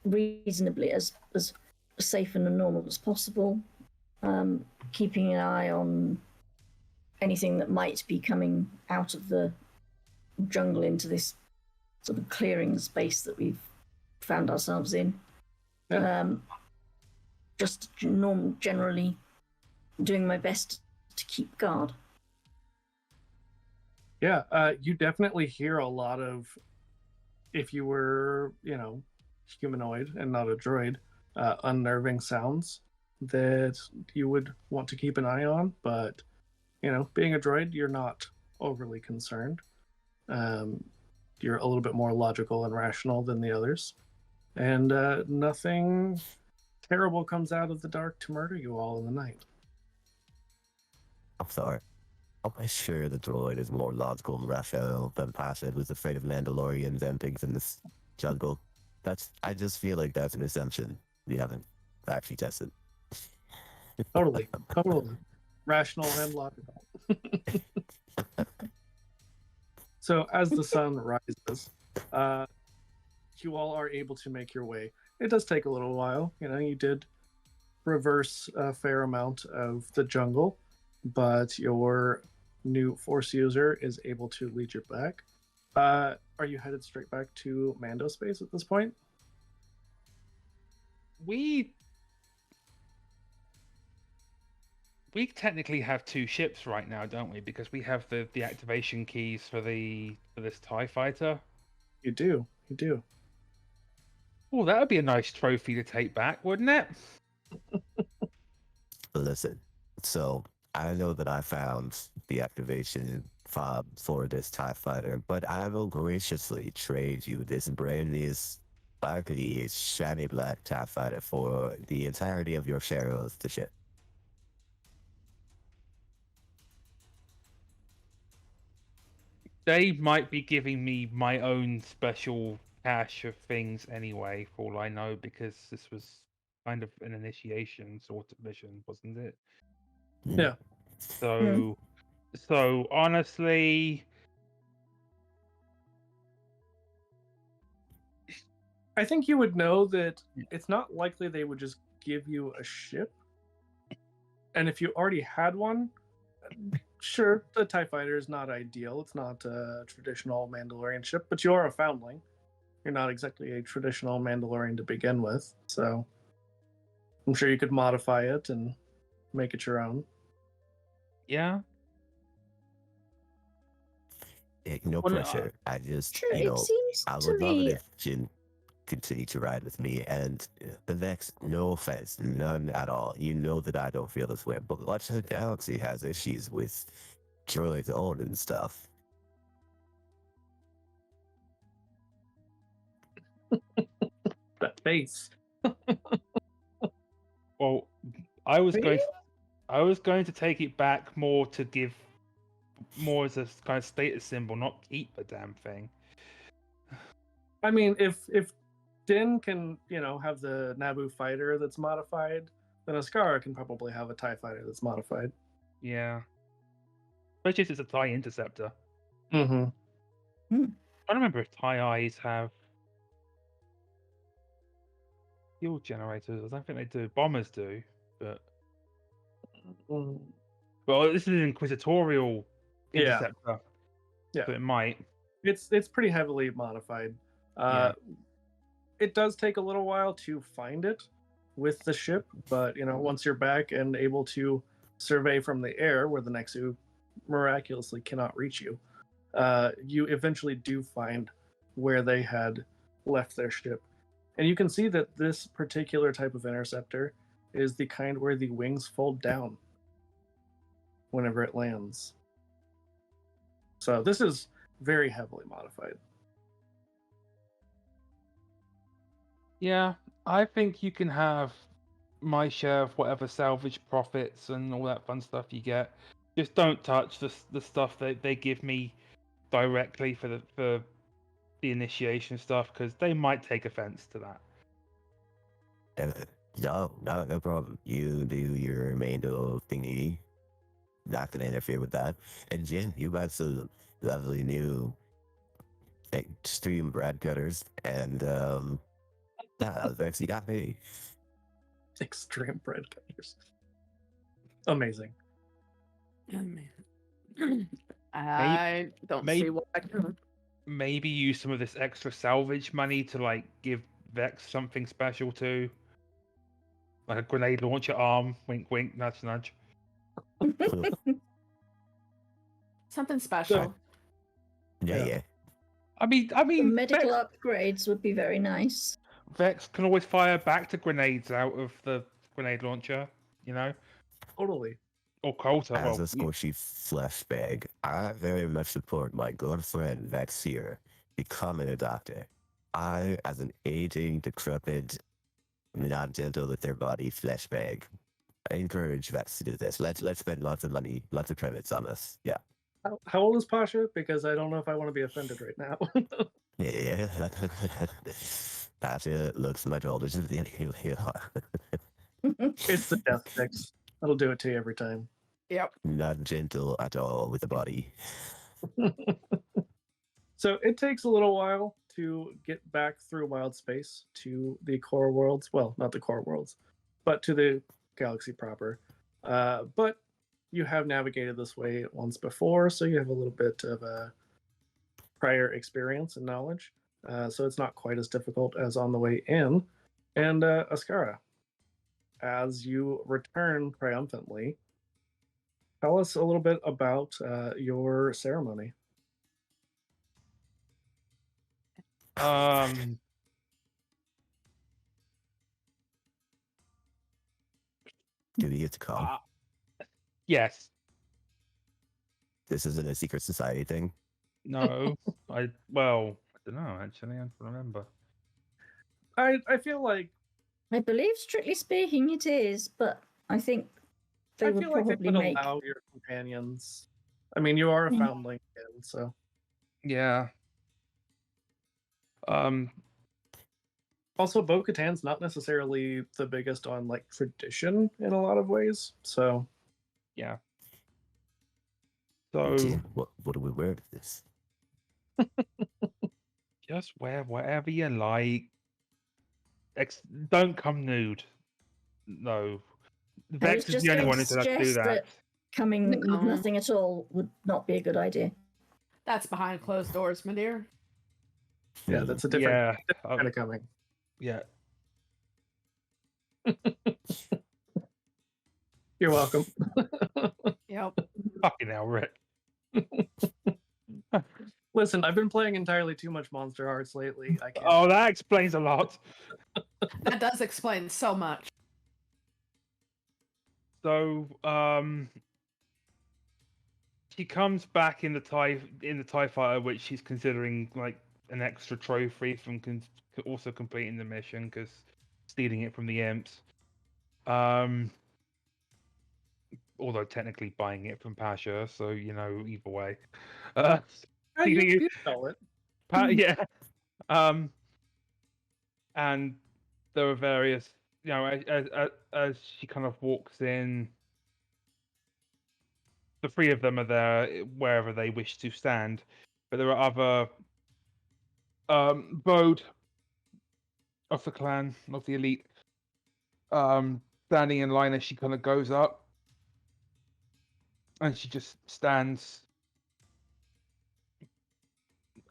reasonably as safe and normal as possible. Keeping an eye on anything that might be coming out of the jungle into this sort of clearing space that we've found ourselves in. Yeah. Just generally doing my best to keep guard. Yeah, you definitely hear a lot of, if you were, you know, humanoid and not a droid, unnerving sounds that you would want to keep an eye on. But, you know, being a droid, you're not overly concerned. You're a little bit more logical and rational than the others. And nothing terrible comes out of the dark to murder you all in the night. I'm sorry. I'm sure the droid is more logical and rational than Pasha was afraid of Mandalorians and things in this jungle. I just feel like that's an assumption we haven't actually tested. Totally. Rational and logical. So as the sun rises, you all are able to make your way. It does take a little while. You know, you did reverse a fair amount of the jungle, but your new Force user is able to lead you back. Are you headed straight back to Mando space at this point? We technically have two ships right now, don't we? Because we have the activation keys for this TIE fighter. You do. Oh, that would be a nice trophy to take back, wouldn't it? Listen, so I know that I found the activation fob for this TIE fighter, but I will graciously trade you this brand new sparkly, shiny black TIE fighter for the entirety of your share of the ship. They might be giving me my own special cache of things anyway, for all I know, because this was kind of an initiation sort of mission, wasn't it? Yeah. So honestly, I think you would know that it's not likely they would just give you a ship. And if you already had one, sure, the TIE fighter is not ideal. It's not a traditional Mandalorian ship, but you are a foundling. You're not exactly a traditional Mandalorian to begin with, so I'm sure you could modify it and make it your own. yeah. No Well, pressure. I just, Sure, you know, it seems I to would love it me. if Jynne continue to ride with me. And the Vex, no offense, none at all. You know that I don't feel this way, but Watch the Galaxy has issues with droids own and stuff. That face. Well, I was Really? going to take it back more to give more as a kind of status symbol, not keep the damn thing. I mean, if Din can, you know, have the Naboo fighter that's modified, then Oskara can probably have a TIE fighter that's modified. Yeah. Especially if it's a TIE interceptor. Mm-hmm. I don't remember if TIE eyes have fuel generators. I don't think they do. Bombers do, but Mm, Well, this is an inquisitorial Yeah. interceptor. Yeah. So it might. It's pretty heavily modified. It does take a little while to find it with the ship, but once you're back and able to survey from the air, where the Nexu miraculously cannot reach you, you eventually do find where they had left their ship. And you can see that this particular type of interceptor is the kind where the wings fold down whenever it lands. So this is very heavily modified. Yeah, I think you can have my share of whatever salvage profits and all that fun stuff you get. Just don't touch the stuff that they give me directly for the initiation stuff, because they might take offense to that. No problem. You do your remainder thingy. Not gonna interfere with that. And Jynne, you got some lovely new extreme bread cutters, and that's actually got me. Extreme bread cutters. Amazing. Oh, man. I don't see what I can. Maybe use some of this extra salvage money to like give Vex something special too. Like a grenade launcher arm. Wink wink, nudge nudge. Something special. Yeah. I mean Medical Vex, upgrades would be very nice. Vex can always fire back to grenades out of the grenade launcher, Totally. Or Coulter. As Well, a squishy flesh bag, I very much support my good friend Vex here becoming a doctor. I, as an aging, decrepit, not gentle with their body flesh bag, I encourage Vex to do this. Let's spend lots of money, lots of credits on this. Yeah. How old is Pasha? Because I don't know if I want to be offended right now. Yeah. Pasha looks much older than you are. It's the death fix. That'll do it to you every time. Yep. Not gentle at all with the body. So it takes a little while to get back through wild space to the core worlds. Well, not the core worlds, but to the galaxy proper. But you have navigated this way once before, so you have a little bit of a prior experience and knowledge. So it's not quite as difficult as on the way in. And Oskara, as you return triumphantly, tell us a little bit about your ceremony. Do we get to call? Yes. This isn't a secret society thing. No. I don't know actually. I don't remember. I feel like I believe, strictly speaking, it is, but I think they would probably they would make. allow your companions. I mean, you are a Yeah. foundling again, so Yeah. also Bo-Katan's not necessarily the biggest on like tradition in a lot of ways. So yeah. So Jynne, what do we wear to this? just wear whatever you like. Don't come nude. No. I was Vex is just the only going one to who does do suggest that. that coming with No. nothing at all would not be a good idea. That's behind closed doors, my dear. yeah, that's a different, Yeah. kind of coming. Yeah. You're welcome. Yep. Fucking hell, Rick. Listen, I've been playing entirely too much Monster Hearts lately. I can't. Oh, that explains a lot. That does explain so much. So, she comes back in the TIE fighter, which she's considering like an extra trophy from also completing the mission, because stealing it from the imps. Although technically buying it from Pasha, so either way. You stole it. Yeah. And there are various, as she kind of walks in, the three of them are there wherever they wish to stand, but there are other Bode of the clan, of the elite, standing in line as she kind of goes up. And she just stands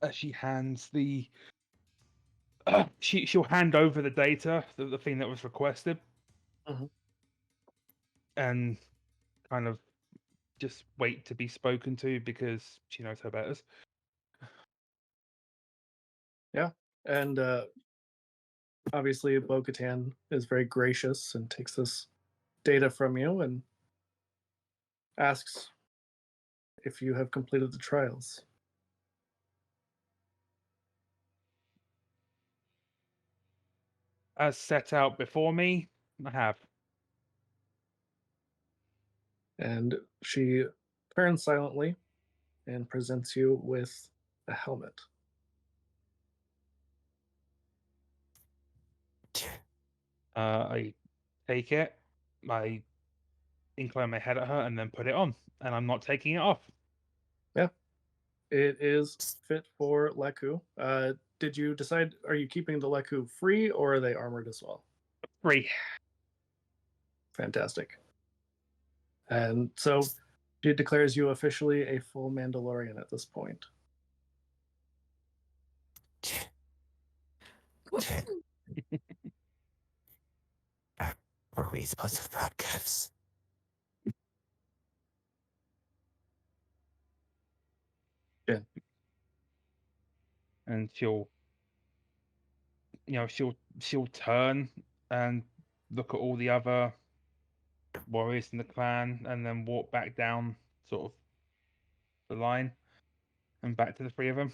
as she hands the. She'll hand over the data, the thing that was requested, Mhm. and kind of just wait to be spoken to because she knows her betters. And obviously, Bo-Katan is very gracious and takes this data from you and asks if you have completed the trials. As set out before me, I have. And she turns silently and presents you with a helmet. I take it, I incline my head at her, and then put it on, and I'm not taking it off. Yeah, it is fit for Leku. Did you decide, are you keeping the Leku free or are they armored as well? Free. Fantastic. And so she declares you officially a full Mandalorian at this point. Were we supposed to broadcast? And she'll she'll turn and look at all the other warriors in the clan, and then walk back down sort of the line and back to the three of them.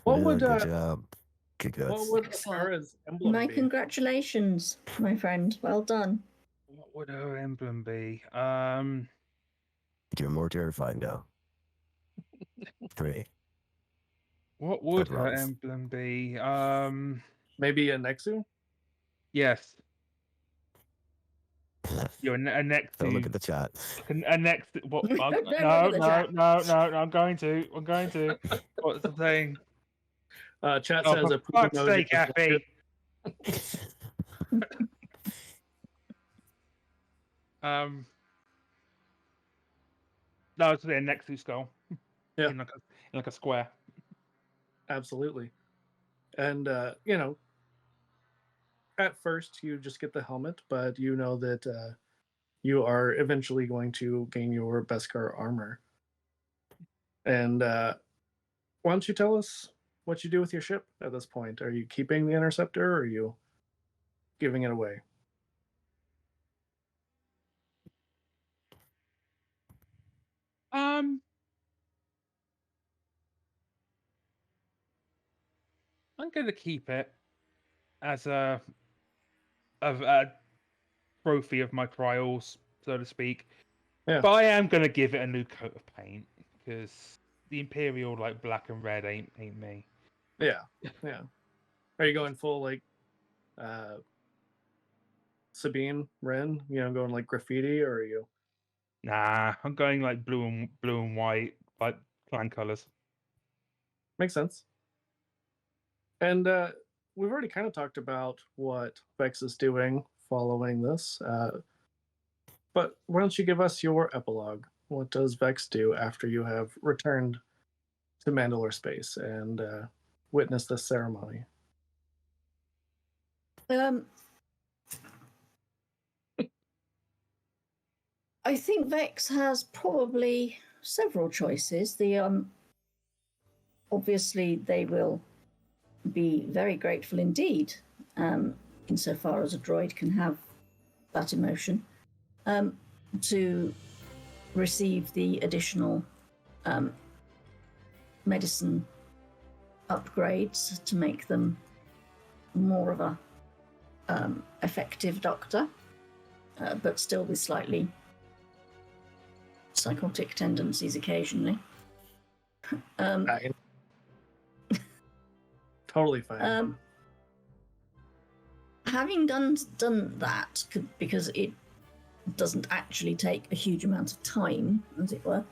What Yeah, would good job. Good what guys. would Excellent. Oskara's emblem My be? congratulations, my friend. Well done. What would her emblem be? You're more terrifying now. 3. What would her promise. emblem be? Maybe a Nexu? Yes. You're a next Don't look to at the chat. a next. What? Don't look No, at the no, chat. no, no, no. I'm going to. What's the thing? Chat Oh, says for a poop fuck's emoji. sake, Effie. No, it's a Nexus skull. Yeah. In like a square. Absolutely. And at first you just get the helmet, but you know that you are eventually going to gain your Beskar armor. And why don't you tell us what you do with your ship at this point? Are you keeping the interceptor or are you giving it away? I'm going to keep it as a trophy of my trials, so to speak. Yeah. But I am going to give it a new coat of paint because the Imperial like black and red ain't me. Yeah. Are you going full like Sabine Wren? Going like graffiti, or are you? Nah, I'm going like blue and white, like clan colors. Makes sense. And we've already kind of talked about what Vex is doing following this. But why don't you give us your epilogue? What does Vex do after you have returned to Mandalore space and witnessed this ceremony? I think Vex has probably several choices. Obviously they will be very grateful indeed, insofar as a droid can have that emotion, to receive the additional medicine upgrades to make them more of a effective doctor, but still with slightly psychotic tendencies occasionally. Fine. Totally fine. Having done that, because it doesn't actually take a huge amount of time, as it were,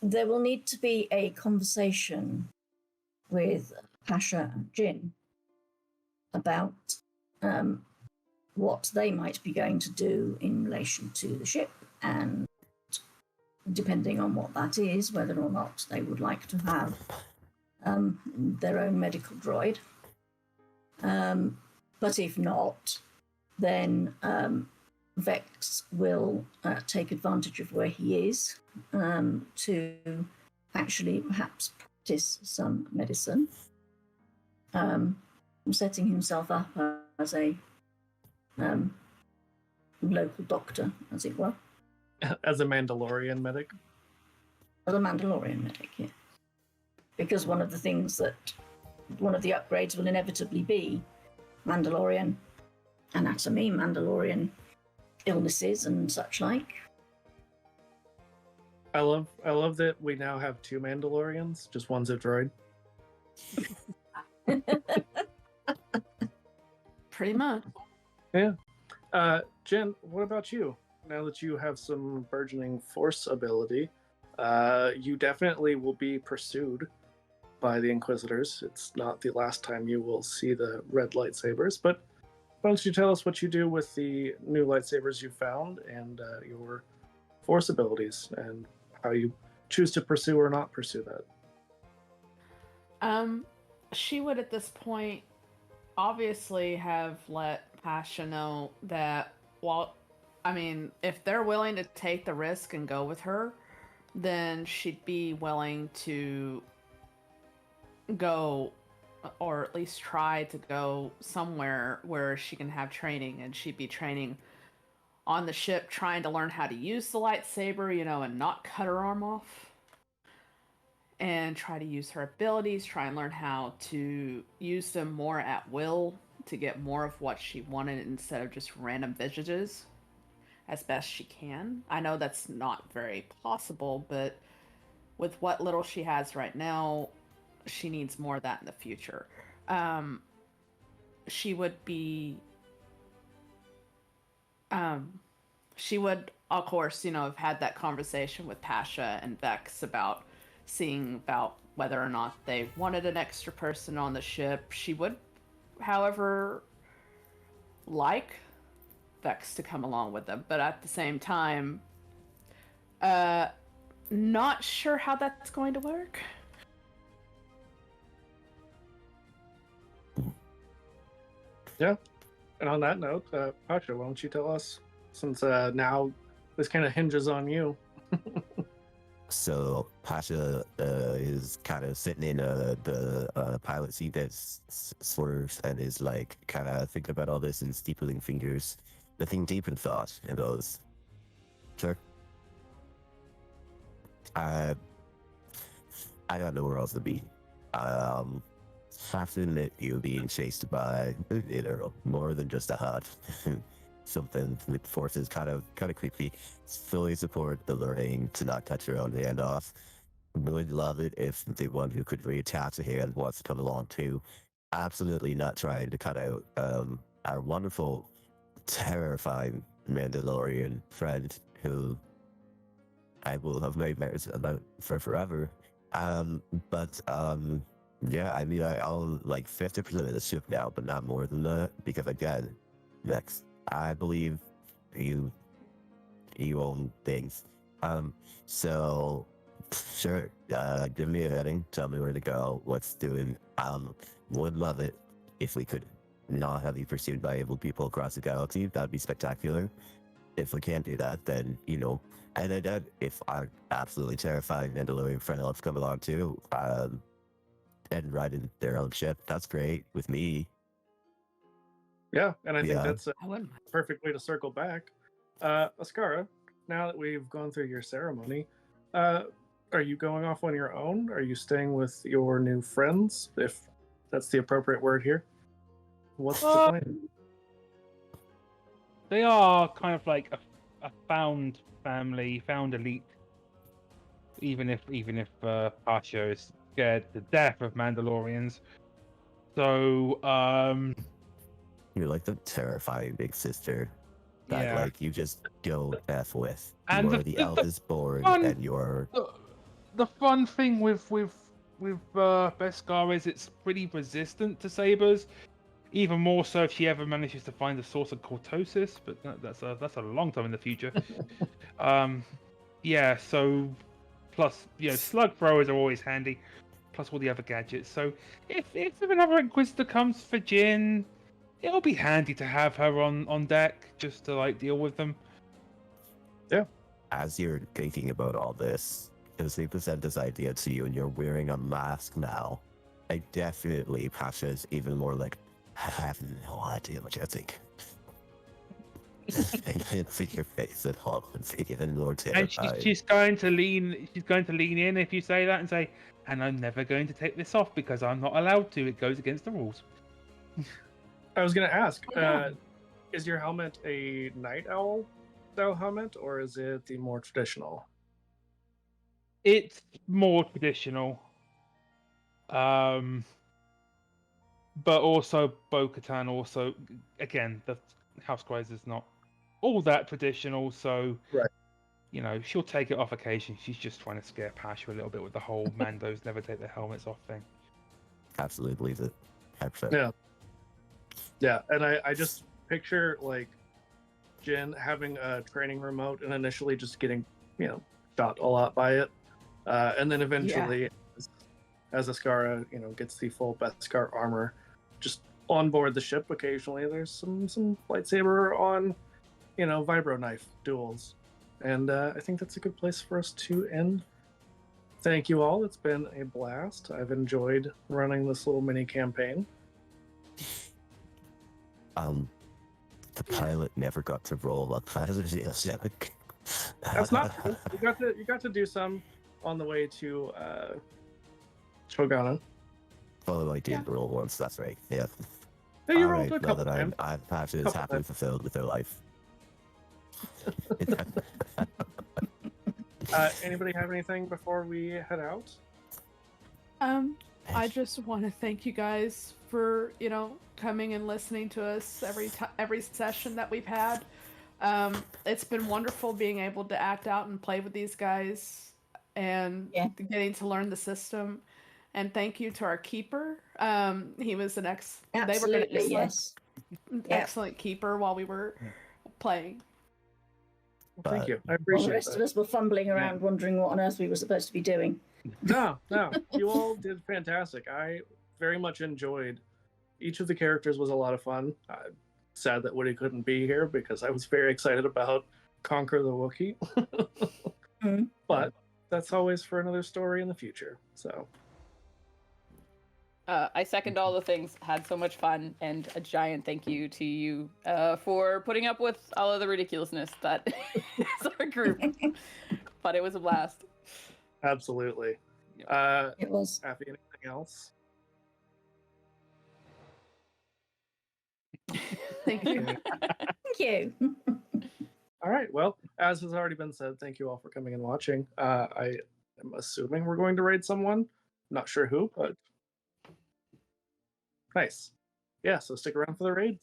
there will need to be a conversation with Pasha and Jynne about what they might be going to do in relation to the ship, and depending on what that is, whether or not they would like to have their own medical droid. But if not, then Vex will take advantage of where he is to actually perhaps practice some medicine, setting himself up as a local doctor, as it were. As a Mandalorian medic? As a Mandalorian medic, yeah. Because one of the upgrades will inevitably be Mandalorian anatomy, Mandalorian illnesses, and such like. I love that we now have 2 Mandalorians, just one's a droid. Pretty much. Yeah. Jynne, what about you? Now that you have some burgeoning force ability, you definitely will be pursued by the Inquisitors. It's not the last time you will see the red lightsabers, but why don't you tell us what you do with the new lightsabers you found and your force abilities and how you choose to pursue or not pursue that? She would at this point obviously have let Pasha know that if they're willing to take the risk and go with her, then she'd be willing to go, or at least try to go somewhere where she can have training, and she'd be training on the ship, trying to learn how to use the lightsaber, and not cut her arm off, and try to use her abilities, try and learn how to use them more at will to get more of what she wanted instead of just random visitages as best she can. I know that's not very possible, but with what little she has right now, she needs more of that in the future. She would, of course, have had that conversation with Pasha and Vex about seeing about whether or not they wanted an extra person on the ship. She would, however, like Vex to come along with them, but at the same time, not sure how that's going to work. Yeah. And on that note, Pasha, why don't you tell us, since now this kind of hinges on you. So Pasha is kind of sitting in the pilot seat that swerves and is like kind of thinking about all this and steepling fingers, looking deep in thought, and goes, "Sure. I got nowhere else to be. Have to admit, you're being chased by more than just a hut." Something with forces kind of creepy. Fully support the learning to not cut your own hand off. Would love it if the one who could reattach a hand wants to come along too. Absolutely not trying to cut out our wonderful, terrifying Mandalorian friend who I will have nightmares about for forever. Yeah, I mean, I own like 50% of the ship now, but not more than that, because again, Vex, I believe you own things. So sure, give me a heading, tell me where to go, what's doing. Would love it if we could not have you pursued by evil people across the galaxy. That'd be spectacular. If we can't do that, then, and then if our absolutely terrifying Mandalorian friend wants to come along too, and ride in their own ship, that's great with me. Yeah, and I think that's a I wouldn't. perfect way to circle back. Oskara, now that we've gone through your ceremony, are you going off on your own? Are you staying with your new friends, if that's the appropriate word here? What's the plan? They are kind of like a found family, found elite. Even if Pasha is scared to death of Mandalorians. So, You're like the terrifying big sister that yeah. like you just don't F with. And you're the eldest born, fun- and you're the fun thing with Beskar is it's pretty resistant to sabers. Even more so if she ever manages to find the source of cortosis, but that's a long time in the future. Yeah. So plus, slug throwers are always handy. Plus all the other gadgets. So if another Inquisitor comes for Jynne, it'll be handy to have her on deck just to like deal with them. As you're thinking about all this, as they present this idea to you and you're wearing a mask now, I definitely Pasha is even more like, I have no idea what you think. I can see your face at all and see even more And terrified. she's going to lean in if you say that and say, and I'm never going to take this off because I'm not allowed to. It goes against the rules. I was going to ask, Yeah. is your helmet a night owl style helmet, or is it the more traditional? It's more traditional. But also Bo-Katan also, again, the House Crisis is not all that traditional, so Right. She'll take it off occasion. She's just trying to scare Pasha a little bit with the whole Mandos never take their helmets off thing. Absolutely believes it. 100%. Yeah. Yeah, and I just picture like Jynne having a training remote and initially just getting, shot a lot by it. And then eventually, as Oskara, gets the full Beskar armor, just on board the ship occasionally, there's some lightsaber on, vibro knife duels. And I think that's a good place for us to end. Thank you all. It's been a blast. I've enjoyed running this little mini campaign. The pilot never got to roll a Pacific. That's not true. You got to do some on the way to Chogana. Oh, I did roll once. That's right. Yeah. Yeah, you All rolled right, a now couple that times. I'm Pasha is Couple happily times. fulfilled with their life. Anybody have anything before we head out? I just want to thank you guys for coming and listening to us every session that we've had. It's been wonderful being able to act out and play with these guys and getting to learn the system. And thank you to our keeper. He was an excellent keeper while we were playing. Well, thank you. I While appreciate the rest that. of us were fumbling around wondering what on earth we were supposed to be doing. No, you all did fantastic. I very much enjoyed. Each of the characters was a lot of fun. I'm sad that Woody couldn't be here because I was very excited about Conquer the Wookiee. But that's always for another story in the future. So I second all the things. Had so much fun, and a giant thank you to you for putting up with all of the ridiculousness that is our group. But it was a blast. absolutely. It was. Happy anything else? Thank you. Thank you. All right. Well, as has already been said, thank you all for coming and watching. I am assuming we're going to raid someone. Not sure who, but nice. Yeah, so stick around for the raid.